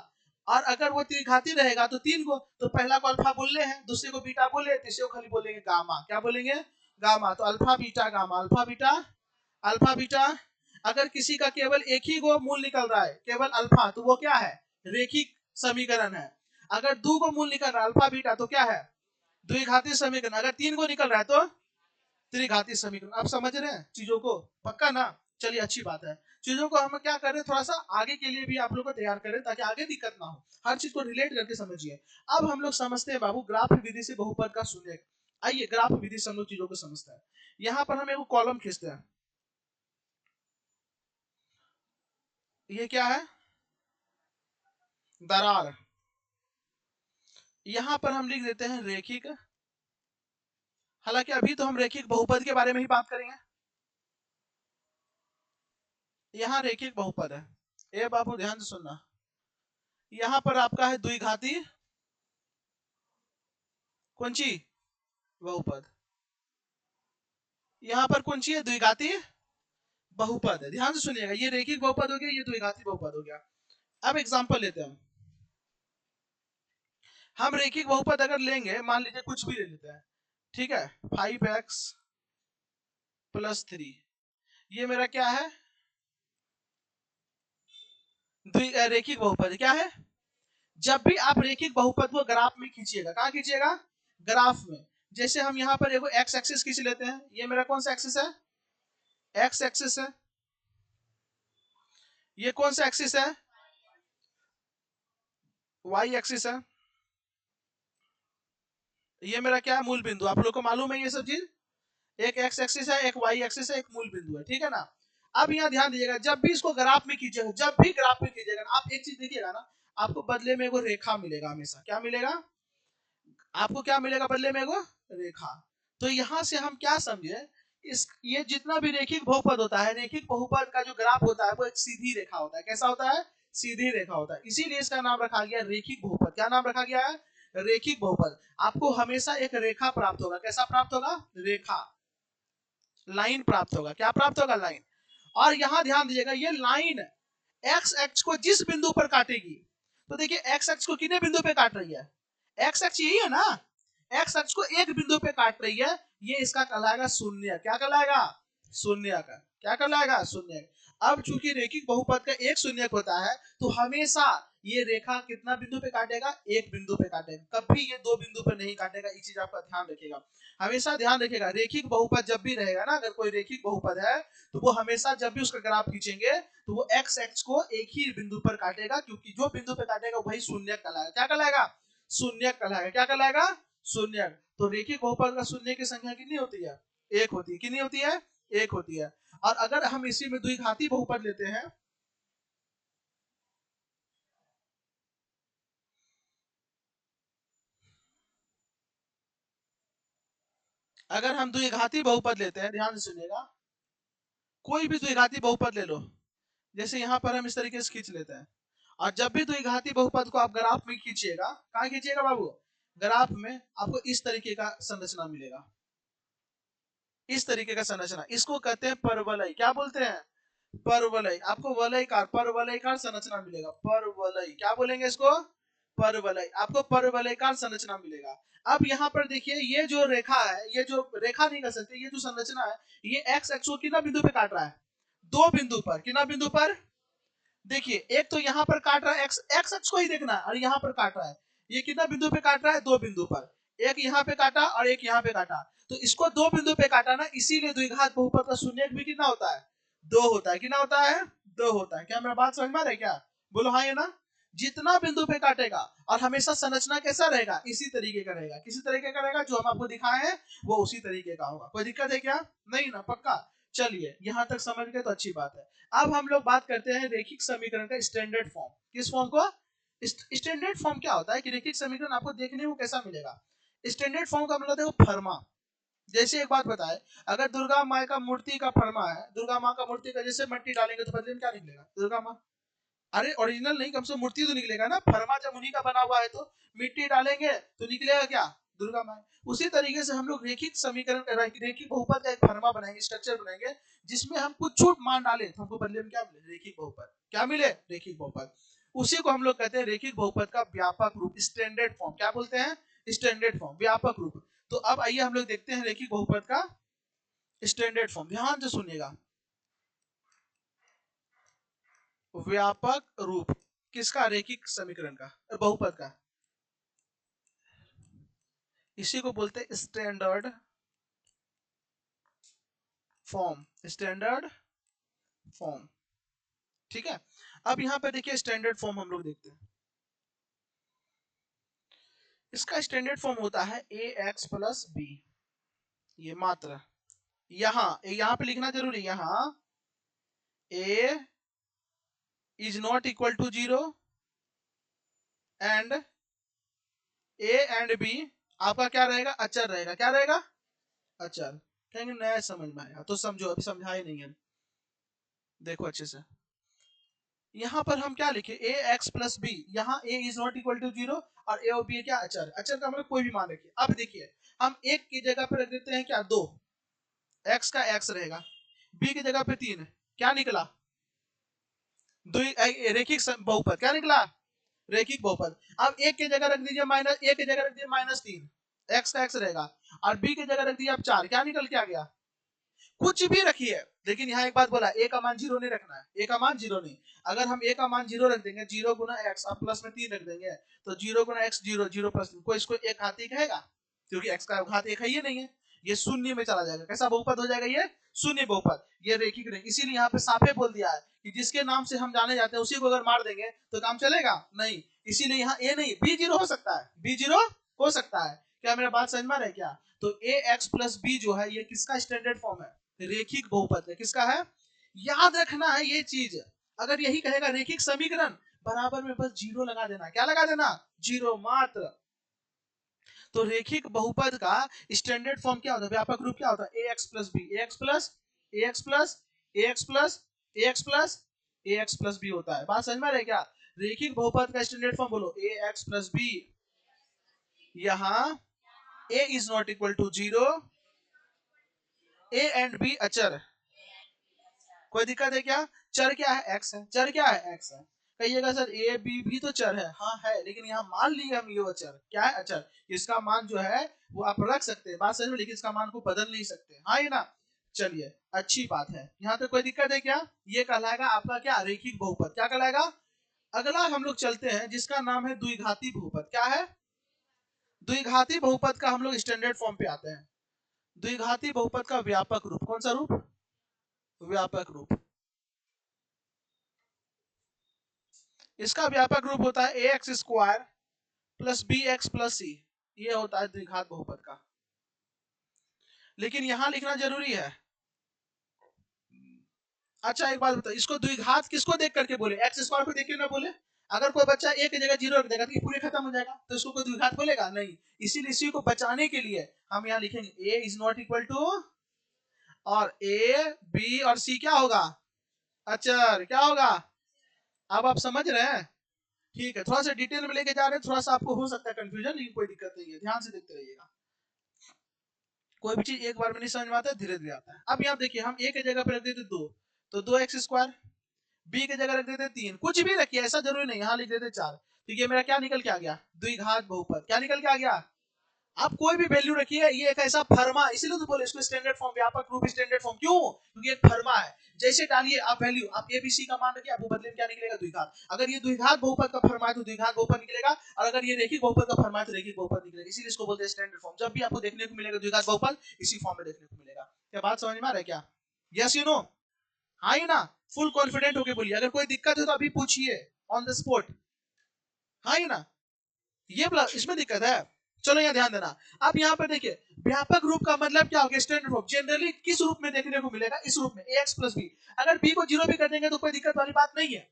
A: और अगर वो त्रिघाती रहेगा तो तीन को, तो पहला को अल्फा बोल रहे हैं, दूसरे को बीटा बोले, तीसरे को खाली बोलेंगे गामा। क्या बोलेंगे? गामा। तो alpha beta gamma, alpha beta, alpha beta. अगर किसी का केवल एक ही को मूल निकल रहा है, केवल अल्फा, तो वो क्या है? रेखिक समीकरण है। अगर दो को मूल निकल रहा है अल्फा बीटा, तो क्या है? द्विघाती समीकरण। अगर तीन को निकल रहा है तो त्रिघाती समीकरण। आप समझ रहे हैं चीजों को? पक्का ना? चलिए अच्छी बात है। चीजों को हम क्या करें, थोड़ा सा आगे के लिए भी आप लोग को तैयार करें ताकि आगे दिक्कत ना हो, हर चीज को रिलेट करके समझिए। अब हम लोग समझते हैं बाबू ग्राफ विधि से बहुपद का शून्य। आइए ग्राफ विधि से हम लोग चीजों को समझते हैं। यहाँ पर हम एक कॉलम खींचते हैं, ये क्या है? दरार। यहाँ पर हम लिख देते हैं रेखिक, हालांकि अभी तो हम रेखिक बहुपद के बारे में ही बात करेंगे। यहाँ रेखिक बहुपद है, ए बाबू ध्यान से सुनना। यहाँ पर आपका है द्विघाती कौन सी बहुपद, यहाँ पर कौन सी है? द्विघाती बहुपद है। ध्यान से सुनिएगा, ये रेखिक बहुपद हो गया, ये द्विघाती बहुपद हो गया। अब एग्जांपल लेते हैं हम रेखिक बहुपद अगर लेंगे, मान लीजिए कुछ भी ले लेते हैं, ठीक है, 5x प्लस 3, ये मेरा क्या है, रेखिक बहुपद क्या है। जब भी आप रेखिक बहुपद को ग्राफ में खींचिएगा, कहाँ खींचिएगा, ग्राफ में। जैसे हम यहाँ पर एगो एक्स एक्सिस खींच लेते हैं, ये मेरा कौन सा एक्सिस है, एक्स एक्सिस है। ये कौन सा एक्सिस है, वाई एक्सिस है। ये मेरा क्या है, मूल बिंदु। आप लोग को मालूम है ये सब चीज, एक एक्स एक्सिस है, एक वाई एक्सिस है, एक मूल बिंदु है, ठीक है ना। अब यहाँ ध्यान दीजिएगा, जब भी इसको ग्राफ में कीजिएगा, जब भी ग्राफ में कीजिएगा ना, आप एक चीज देखिएगा ना, आपको बदले में एगो रेखा मिलेगा हमेशा। क्या मिलेगा, आपको क्या मिलेगा बदले में, एगो रेखा। तो यहां से हम क्या समझे, इस ये जितना भी रेखिक बहुपद होता है, रेखिक बहुपद का जो ग्राफ होता है वो एक सीधी रेखा होता है। कैसा होता है, सीधी रेखा होता है। इसीलिए इसका नाम रखा गया रेखिक बहुपद। क्या नाम रखा गया है, रेखिक बहुपद। आपको हमेशा एक रेखा प्राप्त होगा। कैसा प्राप्त होगा, रेखा, लाइन प्राप्त होगा। क्या प्राप्त होगा, लाइन। और यहां ध्यान दीजिएगा, ये लाइन एक्स एक्स को जिस बिंदु पर काटेगी, तो देखिए एक्स एक्स को कितने बिंदु पे काट रही है, एक्स एक्स यही है ना, एक्स एक्स को एक बिंदु पे काट रही है। ये इसका कहलाएगा शून्य। क्या कहलाएगा, शून्य का। क्या कहलाएगा, शून्य। अब चूंकि रेखिक बहुपद का एक शून्य होता है, तो हमेशा ये रेखा कितना बिंदु पे काटेगा, एक बिंदु पे काटेगा। कभी ये दो बिंदु पे नहीं काटेगा। इस चीज आपका ध्यान रखिएगा, हमेशा ध्यान रखिएगा। रेखिक बहुपद जब भी रहेगा ना, अगर कोई रेखिक बहुपद है, तो वो हमेशा जब भी उसका ग्राफ खींचेंगे, तो वो एक्स एक्स को एक ही बिंदु पर काटेगा, क्योंकि जो बिंदु पे काटेगा वही शून्य कहलाएगा। क्या कहलाएगा, शून्य कहलाएगा। क्या कहलाएगा, शून्य। तो रेखिक बहुपद का शून्य की संख्या कितनी होती है, एक होती है। कितनी होती है, एक होती है। और अगर हम इसी में द्विघाती बहुपद लेते हैं, अगर हम द्विघाती बहुपद लेते हैं, ध्यान से सुनिएगा, कोई भी द्विघाती बहुपद ले लो। जैसे यहाँ पर हम इस तरीके से खींच लेते हैं, और जब भी द्विघाती बहुपद को आप ग्राफ में खींचिएगा, कहाँ खींचिएगा बाबू, ग्राफ में, आपको इस तरीके का संरचना मिलेगा। इस तरीके का संरचना, इसको कहते हैं परवलय। क्या बोलते हैं, परवलय। आपको वलयकार, परवलयकार संरचना मिलेगा। परवलय, क्या बोलेंगे इसको, परवलय। आपको परवलयकार संरचना मिलेगा। अब यहाँ पर देखिए, ये जो रेखा है, ये जो रेखा नहीं कर सकते, ये जो संरचना है, ये एक्स एक्स को कितना बिंदु पे काट रहा है, दो बिंदु पर। कितना बिंदु पर, देखिए एक तो यहाँ पर काट रहा है, एक्स एक्स एक्स को ही देखना है, और यहाँ पर काट रहा है। ये कितना बिंदु पे काट रहा है, दो बिंदु पर। एक यहाँ पे काटा और एक यहाँ पे काटा, तो इसको दो बिंदु पे काटा ना, इसीलिए द्विघात बहुपद का शून्य भी कितना होता है, दो होता है। कितना होता है, दो होता है। क्या मेरा बात समझ में आ रहा है क्या, बोलो हाँ या ना। जितना बिंदु पे काटेगा, और हमेशा संरचना कैसा रहेगा, इसी तरीके का रहेगा। किसी तरीके का रहेगा, जो हम आपको दिखाए हैं वो उसी तरीके का होगा। कोई दिक्कत है क्या, नहीं ना, पक्का। चलिए यहाँ तक समझ गए तो अच्छी बात है। अब हम लोग बात करते हैं रेखिक समीकरण का स्टैंडर्ड फॉर्म। किस फॉर्म को, स्टैंडर्ड फॉर्म क्या होता है कि रेखिक समीकरण आपको देखने को कैसा मिलेगा। स्टैंडर्ड फॉर्म का मतलब देखो, फर्मा। जैसे एक बात बताए, अगर दुर्गा माँ का मूर्ति का फर्मा है, दुर्गा माँ का मूर्ति का जैसे मिट्टी डालेंगे तो बदले में क्या निकलेगा, दुर्गा माँ। अरे ओरिजिनल नहीं, कम से मूर्ति तो निकलेगा ना। फर्मा जब उन्हीं का बना हुआ है, तो मिट्टी डालेंगे तो निकलेगा क्या, दुर्गा माँ। उसी तरीके से हम लोग रेखिक समीकरण, रेखिक बहुपद का एक फर्मा बनाएंगे, स्ट्रक्चर बनाएंगे, जिसमें हम कुछ छूट मान डालें तो हमको बदले में क्या मिले, रेखिक बहुपद। क्या मिले, रेखिक बहुपद। उसी को हम लोग कहते हैं रेखिक बहुपद का व्यापक रूप, स्टैंडर्ड फॉर्म। क्या बोलते हैं, स्टैंडर्ड फॉर्म, व्यापक रूप। तो अब आइए हम लोग देखते हैं रेखिक बहुपद का स्टैंडर्ड फॉर्म। ध्यान से सुनिएगा, व्यापक रूप किसका, रेखिक समीकरण का, बहुपद का। इसी को बोलते हैं स्टैंडर्ड फॉर्म, स्टैंडर्ड फॉर्म। ठीक है। अब यहां पे देखिए स्टैंडर्ड फॉर्म हम लोग देखते हैं। इसका स्टैंडर्ड फॉर्म होता है ए एक्स प्लस बी। ये मात्र यहाँ पे लिखना जरूरी, यहाँ A is not equal to 0 and A and B आपका क्या रहेगा, अचर रहेगा। क्या रहेगा, अचर। कहेंगे नया समझ में आया तो समझो, अभी समझा ही नहीं है, देखो अच्छे से। यहाँ पर हम क्या लिखे, ए एक्स प्लस बी, यहाँ A is not equal to 0 और ए और बी क्या, अचर। अचर का मतलब कोई भी मान रखिए। अब देखिए, हम एक की जगह पर रख देते हैं क्या, 2, एक्स का एक्स रहेगा, बी की जगह पे 3, क्या निकला, रेखिक बहुपद। क्या निकला, रेखिक बहुपद। अब एक की जगह रख दीजिए माइनस, एक की जगह रख दीजिए -3, एक्स का एक्स रहेगा, और बी की जगह रख दिया आप 4, क्या निकल के आ गया, कुछ भी रखिए, लेकिन यहाँ एक बात बोला, ए का मान 0 नहीं रखना है, ए का मान 0 नहीं। अगर हम ए का मान 0 रख देंगे, 0 गुना एक्स, अब प्लस में 3 रख देंगे, तो 0 गुना एक्स 0, 0 प्लस 3, कोई इसको एक घात ही कहेगा, क्योंकि एक्स का घात एक है ही नहीं है, ये शून्य में चला जाएगा। कैसा बहुपद हो जाएगा ये? शून्य बहुपद, ये रेखिक नहीं। इसीलिए यहाँ पे साफे बोल दिया है कि जिसके नाम से हम जाने जाते हैं उसी को अगर मार देंगे तो काम चलेगा नहीं। इसीलिए यहाँ ए नहीं, बी 0 हो सकता है, बी 0 हो सकता है। क्या मेरा बात समझ में आ रहा है क्या? तो ए एक्स प्लस बी जो है ये किसका स्टैंडर्ड फॉर्म है? रेखिक बहुपद है। किसका है? याद रखना है ये चीज। अगर यही कहेगा रेखिक समीकरण, बराबर में बस 0 लगा देना। क्या लगा देना? 0 मात्र। तो रेखिक बहुपद का स्टैंडर्ड फॉर्म क्या होता है, व्यापक रूप क्या होता है? A x plus B, A x plus A x plus A x plus A x plus A x plus B होता है। बात समझ में आ रही है क्या? रेखिक बहुपद का स्टैंडर्ड फॉर्म बोलो, ए एक्स प्लस बी। यहाँ a is not equal to 0, a and b अचर। कोई दिक्कत है क्या? चर क्या है? x है। चर क्या है? x है। कहिएगा सर a b भी तो चर है। हाँ है, लेकिन यहाँ मान लिए हम ये अचर। क्या है? अचर। इसका मान जो है वो आप रख सकते हैं, बात समझ में, लेकिन इसका मान को बदल नहीं सकते। हाँ ये ना, चलिए अच्छी बात है। यहाँ पे कोई दिक्कत है क्या? ये कहलाएगा आपका क्या? रेखिक बहुपद। क्या कहलाएगा? अगला हम लोग चलते हैं जिसका नाम है द्विघाती बहुपद। क्या है? द्विघाती बहुपद का हम लोग स्टैंडर्ड फॉर्म पे आते हैं। द्विघाती बहुपद का व्यापक रूप। कौन सा रूप? व्यापक रूप। इसका व्यापक रूप होता है A X square plus B X plus C. ये होता है द्विघात बहुपद का। लेकिन यहां लिखना जरूरी है। अच्छा एक बात बताओ, इसको द्विघात किसको देख करके बोले? एक्स स्क्वायर को देख के ना बोले। अगर कोई बच्चा ए की जगह 0 रख देगा तो ये पूरे खत्म हो जाएगा, तो इसको कोई द्विघात बोलेगा नहीं। इसीलिए इसी को बचाने के लिए हम यहाँ लिखेंगे ए इज नॉट इक्वल टू, और ए बी और सी क्या होगा? अचर। क्या होगा? अब आप समझ रहे हैं? ठीक है, थोड़ा सा डिटेल में लेके जा रहे हैं, थोड़ा सा आपको हो सकता है कंफ्यूजन, लेकिन कोई दिक्कत नहीं है, ध्यान से देखते रहिएगा। कोई भी चीज एक बार में नहीं समझ में आता है, धीरे धीरे आता है। अब यहाँ देखिए, हम ए की जगह पे रख देते 2, तो 2x स्क्वायर, बी की जगह रख देते 3, कुछ भी रखिए, ऐसा जरूरी नहीं, यहाँ लिख देते 4। तो ये मेरा क्या निकल के आ गया? द्विघात बहुपद। क्या निकल के आ गया? आप कोई भी वैल्यू रखिए, ये एक ऐसा फर्मा, इसीलिए तो बोले इसको स्टैंडर्ड फॉर्म, व्यापक रूप स्टैंडर्ड फॉर्म। क्यों? क्योंकि एक फर्मा है। जैसे डालिए आप वैल्यू, आप एबीसी का मान रखिए, आपको बदले में क्या निकलेगा? द्विघात। अगर ये द्विघात बहुपद का फर्मा है तो द्विघात बहुपद निकलेगा, और अगर ये रेखिक बहुपद का फर्मा है तो रेखिक बहुपद निकलेगा। इसीलिए इसको बोलते हैं स्टैंडर्ड फॉर्म। जब भी आपको देखने को मिलेगा द्विघात बहुपद, इसी फॉर्म में देखने को मिलेगा। क्या बात समझ में आ रहा है क्या? Yes you know? हाँ ही ना? फुल कॉन्फिडेंट होके बोलिए, अगर कोई दिक्कत है तो अभी पूछिए ऑन द स्पॉट। हाँ ही ना? ये इसमें दिक्कत है। चलो यहाँ ध्यान देना। अब यहाँ पर देखिए, व्यापक रूप का मतलब क्या होगा? स्टैंडर्ड रूप जनरली किस रूप में देखने को मिलेगा? इस रूप में, ax प्लस बी। अगर b को 0 भी कर देंगे तो कोई दिक्कत वाली बात नहीं है।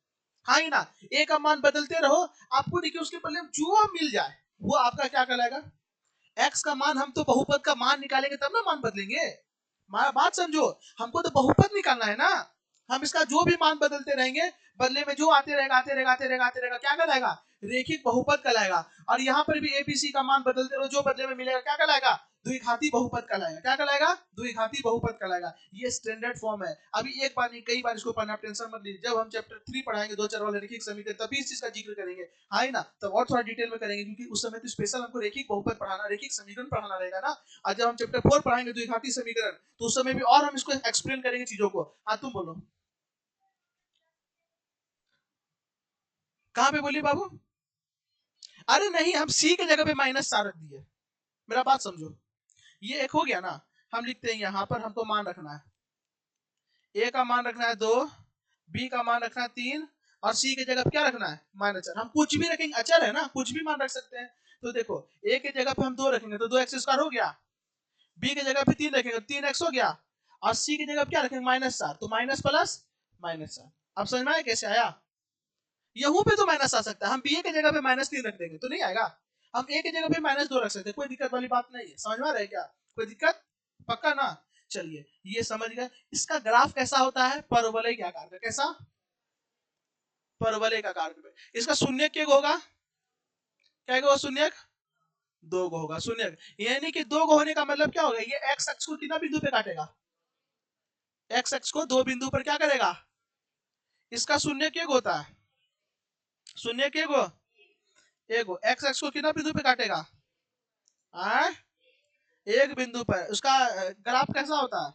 A: हाँ ही ना? a का मान बदलते रहो, आपको देखिए उसके बदले में जो मिल जाए वो आपका क्या कहलाएगा? x का मान, हम तो बहुपद का मान निकालेंगे तब ना मान बदलेंगे। हमारा बात समझो, हमको तो बहुपद निकालना है ना। हम इसका जो भी मान बदलते रहेंगे, बदले में जो आते रहेगा आते रहेगा आते रहेगा आते रहेगा, क्या कहलाएगा? रेखिक बहुपद कहलाएगा। और यहाँ पर भी एबीसी का मान बदलते रहो, जो बदले में मिलेगा क्या कहलाएगा? द्विघाती बहुपद कहलाएगा। क्या कहलाएगा? द्विघाती बहुपद कहलाएगा। ये स्टैंडर्ड फॉर्म है। अभी एक बार नहीं, कई बार इसको पढ़ना, टेंशन मत लीजिए। जब हम चैप्टर 3 पढ़ाएंगे, दो चर वाले रेखिक समीकरण, तभी इस चीज का जिक्र करेंगे। हाँ ना? तब और थोड़ा डिटेल में करेंगे, क्योंकि उस समय तो स्पेशल हमको रेखिक बहुपद पढ़ाना, रेखिक समीकरण पढ़ाना रहेगा ना। आज जब हम चैप्टर 4 पढ़ाएंगे द्विघाती समीकरण, तो उस समय भी और हम इसको एक्सप्लेन करेंगे चीजों को। हाँ तुम बोलो, कहाँ पे बोली बाबू? अरे नहीं, हम सी की जगह पे -4 रख दिए। मेरा बात समझो, ये एक हो गया ना। हम लिखते हैं यहाँ पर हमको मान रखना है, ए का मान रखना है 2, बी का मान रखना है 3, और सी की जगह क्या रखना है? -4। हम कुछ भी रखेंगे, अचर है ना, कुछ भी मान रख सकते हैं। तो देखो, ए की जगह पे हम 2 रखेंगे तो 2x स्क्वायर हो गया, बी की जगह पे 3 रखेंगे तो 3x हो गया, और सी की जगह क्या रखेंगे? -4, तो माइनस प्लस -4। अब समझ में आया कैसे आया? यहूं पे तो माइनस आ सकता है, हम बी की जगह पे -3 रख देंगे तो नहीं आएगा। हम ए की जगह पे -2 रख सकते हैं, कोई दिक्कत वाली बात नहीं है। समझ में आ रहा है क्या? कोई दिक्कत? पक्का ना? चलिए, ये समझ गए। इसका ग्राफ कैसा होता है? परवलयिक आकार का। कैसा? परवलयिक आकार का। इसका शून्यक क्या होगा? क्या होगा? शून्यक 2 को होगा। शून्यक यानी कि 2 को होने का मतलब क्या होगा? ये एक्स अक्ष को कितना बिंदु पे काटेगा? एक्स अक्ष को 2 बिंदु पर क्या करेगा? इसका शून्यक क्या होता है? शून्यक क्या? एगो एक्स अक्ष को कितना बिंदु पे काटेगा? एक बिंदु पर। उसका ग्राफ कैसा होता है?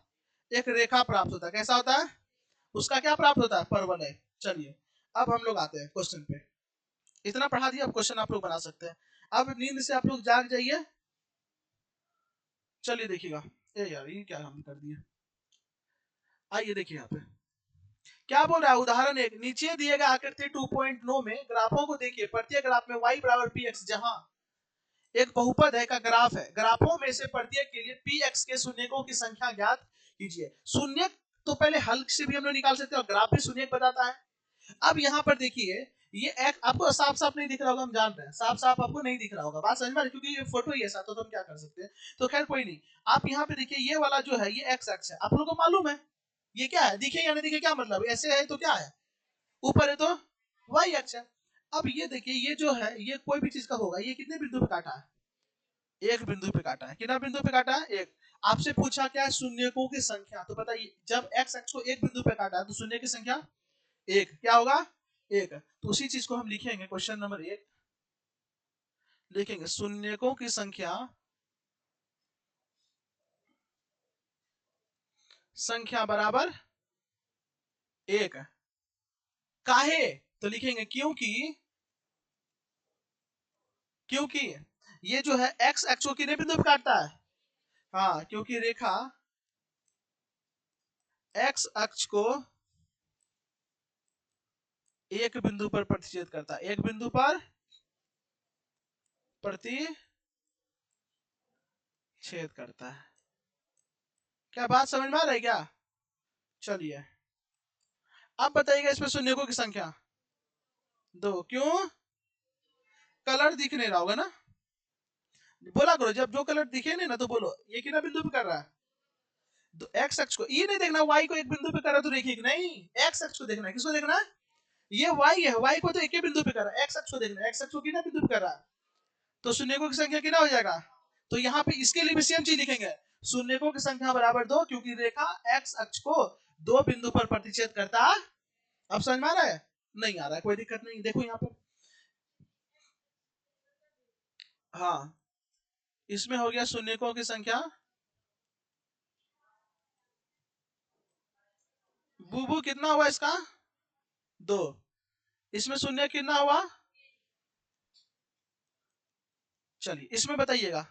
A: एक रेखा प्राप्त होता है। कैसा होता है? उसका क्या प्राप्त होता है? परवलय। चलिए अब हम लोग आते हैं क्वेश्चन पे। इतना पढ़ा दिया, अब क्वेश्चन आप लोग बना सकते हैं। अब नींद से आप लोग जाग जाइए। चलिए देखिएगा, ए यार ये क्या हम कर दिए। आइए देखिए यहाँ पे क्या बोल रहा है। उदाहरण एक, नीचे दिए गए आकृति 2.9 में ग्राफों को देखिए। प्रत्येक ग्राफ में y बराबर px, जहां एक बहुपद है का ग्राफ है। ग्राफों में से प्रत्येक के लिए px के शून्यकों की संख्या ज्ञात कीजिए। शून्य तो पहले हल से भी हम लोग निकाल सकते हैं और ग्राफ भी शून्य बताता है। अब यहाँ पर देखिए, ये एक आपको साफ साफ नहीं दिख रहा होगा, हम जान रहे हैं साफ साफ आपको नहीं दिख रहा होगा, बात समझ में आ रही है? क्योंकि ये फोटो ही ऐसा, तो हम क्या कर सकते हैं। तो खैर कोई नहीं। आप यहाँ पे देखिए, ये वाला जो है ये एक्स अक्ष है, आप लोगों को मालूम है ये क्या है। दिखे या नहीं दिखे क्या मतलब, ऐसे है तो क्या है, ऊपर है तो वाई अक्ष है। अब ये देखिए, ये जो है ये कोई भी चीज का होगा, ये कितने बिंदु पे काटा है? एक बिंदु पे काटा है। कितना बिंदु पे काटा है? एक। आपसे पूछा क्या है? शून्यकों की संख्या। तो बताइए, जब एक्स अक्ष को एक बिंदु पे काटा है तो शून्य की संख्या एक। क्या होगा? एक। तो उसी चीज को हम लिखेंगे, क्वेश्चन नंबर एक लिखेंगे, शून्यकों की संख्या बराबर एक। काहे? तो लिखेंगे क्योंकि ये जो है एक्स अक्ष को कितने बिंदु पे काटता है? हाँ, क्योंकि रेखा एक्स अक्ष को एक बिंदु पर प्रतिच्छेद करता है। एक बिंदु पर प्रतिच्छेद करता है। क्या बात समझ में आ रहा है क्या? चलिए अब बताइएगा, इसमें शून्यकों की संख्या दो। क्यों? कलर दिख नहीं रहा होगा ना, बोला करो जब जो कलर दिखे नहीं ना तो बोलो। ये कितना बिंदु पे कर रहा है? तो एक्स अक्ष को, ये नहीं देखना वाई को एक बिंदु पे कर रहा है तो रेखिक नहीं, एक्स अक्ष को देखना है। किसको देखना है? ये वाई है, वाई को तो एक ही बिंदु पे कर रहा है। एक्स अक्ष को देखना है, एक्स अक्ष को कितना बिंदु पे कर रहा है? तो शून्यकों की संख्या कितना हो जाएगा? तो यहाँ पे इसके लिए भी सेम चीज लिखेंगे, शून्यकों की संख्या बराबर दो, क्योंकि रेखा एक्स अक्ष को दो बिंदु पर प्रतिच्छेद करता है। अब समझ में आ रहा है? नहीं आ रहा है, कोई दिक्कत नहीं। देखो यहाँ पर, हाँ इसमें हो गया शून्यकों की संख्या। बूबू कितना हुआ इसका? दो। इसमें शून्य कितना हुआ? चलिए इसमें बताइएगा।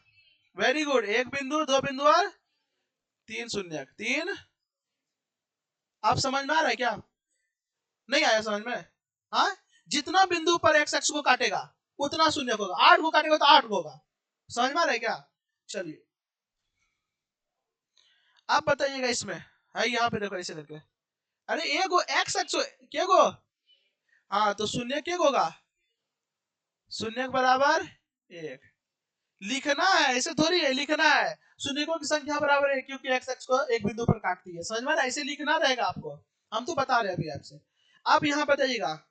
A: वेरी गुड, एक बिंदु, दो बिंदु और तीन शून्य। तीन। आप समझ में आ रहा है क्या? नहीं आया समझ में? हाँ, जितना बिंदु पर एक्स अक्ष को काटेगा उतना शून्य होगा। 8 को काटेगा तो 8 होगा। समझ में आ रहा है क्या? चलिए आप बताइएगा, इसमें है यहाँ पे देखो ऐसे करके। अरे एक गो एक्स अक्ष के गो, हाँ तो शून्य के होगा, शून्य के बराबर एक। लिखना है, ऐसे थोड़ी है, लिखना है शून्यकों की संख्या बराबर है, क्योंकि एक्स अक्ष को एक बिंदु पर काटती है। समझ में? ऐसे लिखना रहेगा आपको, हम तो बता रहे हैं अभी आपसे। अब यहाँ बताइएगा,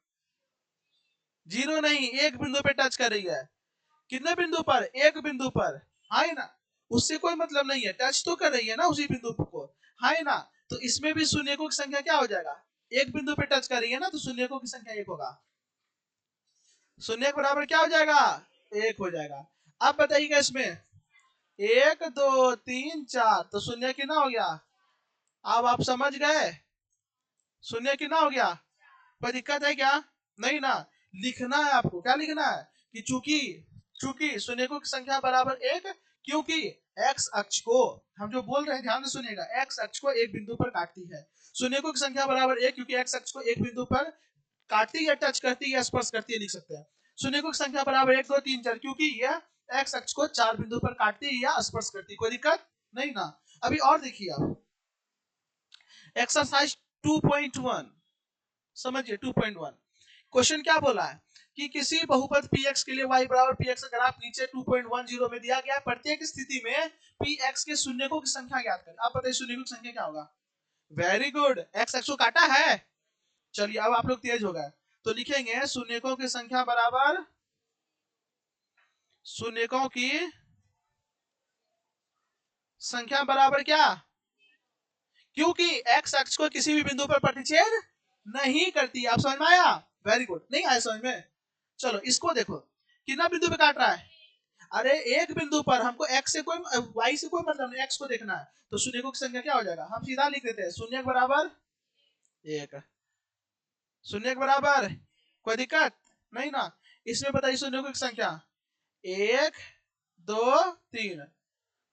A: जीरो नहीं, एक बिंदु पे टच कर रही है। कितने बिंदु पर? एक बिंदु पर। हाँ ना, उससे कोई मतलब नहीं है, टच तो कर रही है ना उसी बिंदु को। हाँ ना, तो इसमें भी शून्यकों की संख्या क्या हो जाएगा? एक बिंदु पे टच कर रही है ना, तो शून्यकों की संख्या एक होगा। शून्य के बराबर क्या हो जाएगा? एक हो जाएगा। अब बताइएगा, इसमें एक दो तीन चार, तो शून्य कितना हो गया? अब आप समझ गए शून्य कितना हो गया? कोई दिक्कत है क्या? नहीं ना। लिखना है आपको, क्या लिखना है कि चूंकि चूंकि शून्यकों की संख्या बराबर एक, क्योंकि एक्स अक्ष को, हम जो बोल रहे हैं ध्यान से सुनिएगा, एक्स अक्ष को एक बिंदु पर काटती है। शून्यकों की संख्या बराबर एक, क्योंकि एक्स अक्ष को एक बिंदु पर काटती है, टच करती है, स्पर्श करती है, लिख सकते हैं। शून्यकों की संख्या बराबर एक दो तीन चार, क्योंकि यह एक्स अक्ष को चार बिंदु पर काटती है या स्पर्श करती है। कोई दिक्कत नहीं ना। अभी और देखिए आप, एक्सरसाइज 2.1 समझिए। 2.1 क्वेश्चन क्या बोला है कि किसी बहुपद px के लिए y बराबर px का ग्राफ नीचे 2.10 में दिया गया है। प्रत्येक स्थिति में px के शून्यकों की संख्या ज्ञात करें। आप बताइए शून्यकों की संख्या क्या होगा? वेरी गुड, x अक्ष को काटा है। चलिए अब आप लोग तेज हो गए, तो लिखेंगे शून्यकों की संख्या बराबर शून्यकों की संख्या बराबर क्या? क्योंकि x अक्ष को किसी भी बिंदु पर प्रतिच्छेद नहीं करती। आप समझ में आया? Very good. नहीं आया समझ में? चलो इसको देखो, कितना बिंदु पे काट रहा है? अरे एक बिंदु पर हमको x से कोई y से कोई मतलब नहीं, x को देखना है, तो शून्यकों की संख्या क्या हो जाएगा, हम सीधा लिख देते हैं शून्य बराबर एक, शून्य बराबर, कोई दिक्कत नहीं ना। इसमें बताइए शून्यकों की संख्या एक दो तीन,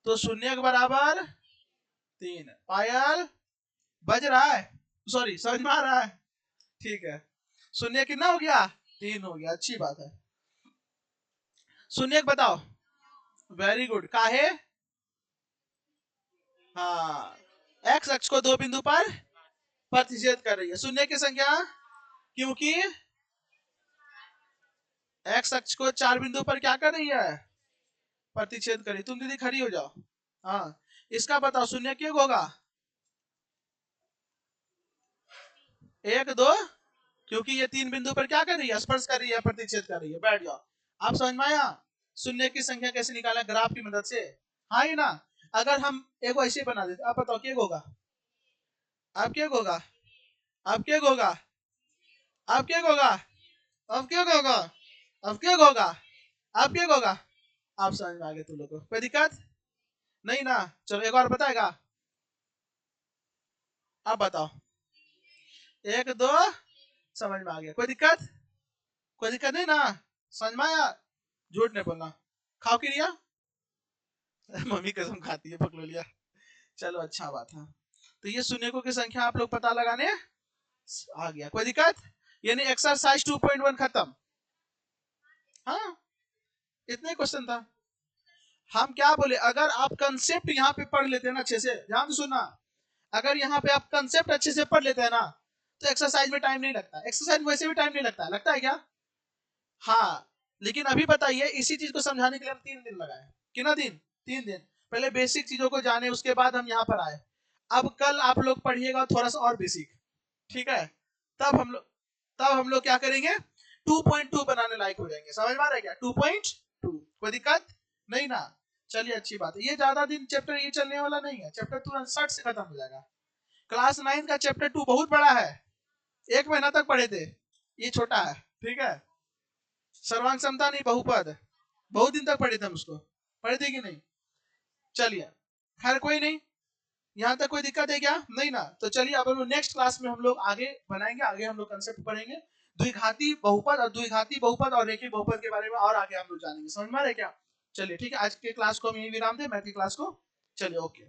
A: तो शून्य बराबर तीन। पायल बज रहा है, सॉरी समझ में आ रहा है, ठीक है। शून्य कितना हो गया, तीन हो गया, अच्छी बात है। शून्य बताओ, वेरी गुड, काहे, हाँ, एक्स अक्ष को दो बिंदु पर प्रतिच्छेद कर रही है। शून्य की संख्या, क्योंकि एक्स अक्ष को चार बिंदु पर क्या कर रही है, प्रतिच्छेद कर रही। तुम दीदी खड़ी हो जाओ, हाँ। इसका बताओ शून्य क्यों होगा, एक दो, क्योंकि ये तीन बिंदु पर क्या कर रही है, स्पर्श कर रही है, प्रतिच्छेद कर रही है। बैठ जाओ, आप समझ में आया शून्य की संख्या कैसे निकालें, ग्राफ की मदद से, हाँ ही ना। अगर हम एक ऐसे बना देते, आप बताओ क्या होगा, अब क्या होगा, अब क्या होगा, अब क्या होगा, अब क्या होगा, अब क्या होगा, अब क्या होगा, आप समझ में आ गए तुम लोग को, कोई दिक्कत नहीं ना। चलो एक और बताएगा, अब बताओ, एक दो, समझ में आ गया, कोई दिक्कत, कोई दिक्कत नहीं ना, समझ में आया, झूठ नहीं बोलना। खाओ की लिया मम्मी कसम खाती है, पकड़ लिया, चलो अच्छा बात है। तो ये शून्यकों की संख्या आप लोग पता लगाने आ गया, कोई दिक्कत, यानी एक्सरसाइज 2.1 खत्म। हाँ, इतने क्वेश्चन था। हम क्या बोले, अगर आप कंसेप्ट यहाँ पे पढ़ लेते हैं ना अच्छे से, ध्यान से सुनना, अगर यहाँ पे आप कंसेप्ट अच्छे से पढ़ लेते हैं ना, तो एक्सरसाइज में टाइम नहीं लगता। एक्सरसाइज वैसे भी टाइम नहीं लगता, लगता है क्या, हाँ। लेकिन अभी बताइए, इसी चीज को समझाने के लिए हम 3 दिन लगाए, कितना दिन, 3 दिन। पहले बेसिक चीजों को जाने, उसके बाद हम यहाँ पर आए। अब कल आप लोग पढ़िएगा थोड़ा सा और बेसिक, ठीक है। तब हम लोग क्या करेंगे, 2.2 बनाने लायक हो जाएंगे। समझ में आ रहा है क्या, 2.2, कोई दिक्कत नहीं ना। चलिए अच्छी बात है, ये ज्यादा दिन चैप्टर ये चलने वाला नहीं है, चैप्टर तुरंत शर्ट से खत्म हो जाएगा। क्लास 9 का चैप्टर 2 बहुत बड़ा है, 1 महीना तक पढ़े थे, ये छोटा है, ठीक है। सर्वांग क्षमता नहीं, बहुपद, बहुत दिन तक पढ़े थे हम उसको, पढ़े थे कि नहीं। चलिए, खैर कोई नहीं, यहाँ तक कोई दिक्कत है क्या, नहीं ना। तो चलिए अब हम लोग नेक्स्ट क्लास में हम लोग आगे बनाएंगे, आगे हम लोग कंसेप्ट पढ़ेंगे, द्विघाती बहुपद और द्विघाती बहुपद और रेखीय बहुपद के बारे में, और आगे हम लोग जानेंगे। समझ में आ रहा है क्या। चलिए ठीक है, आज के क्लास को हम यही विराम दें, मैथ की क्लास को। चलिए ओके।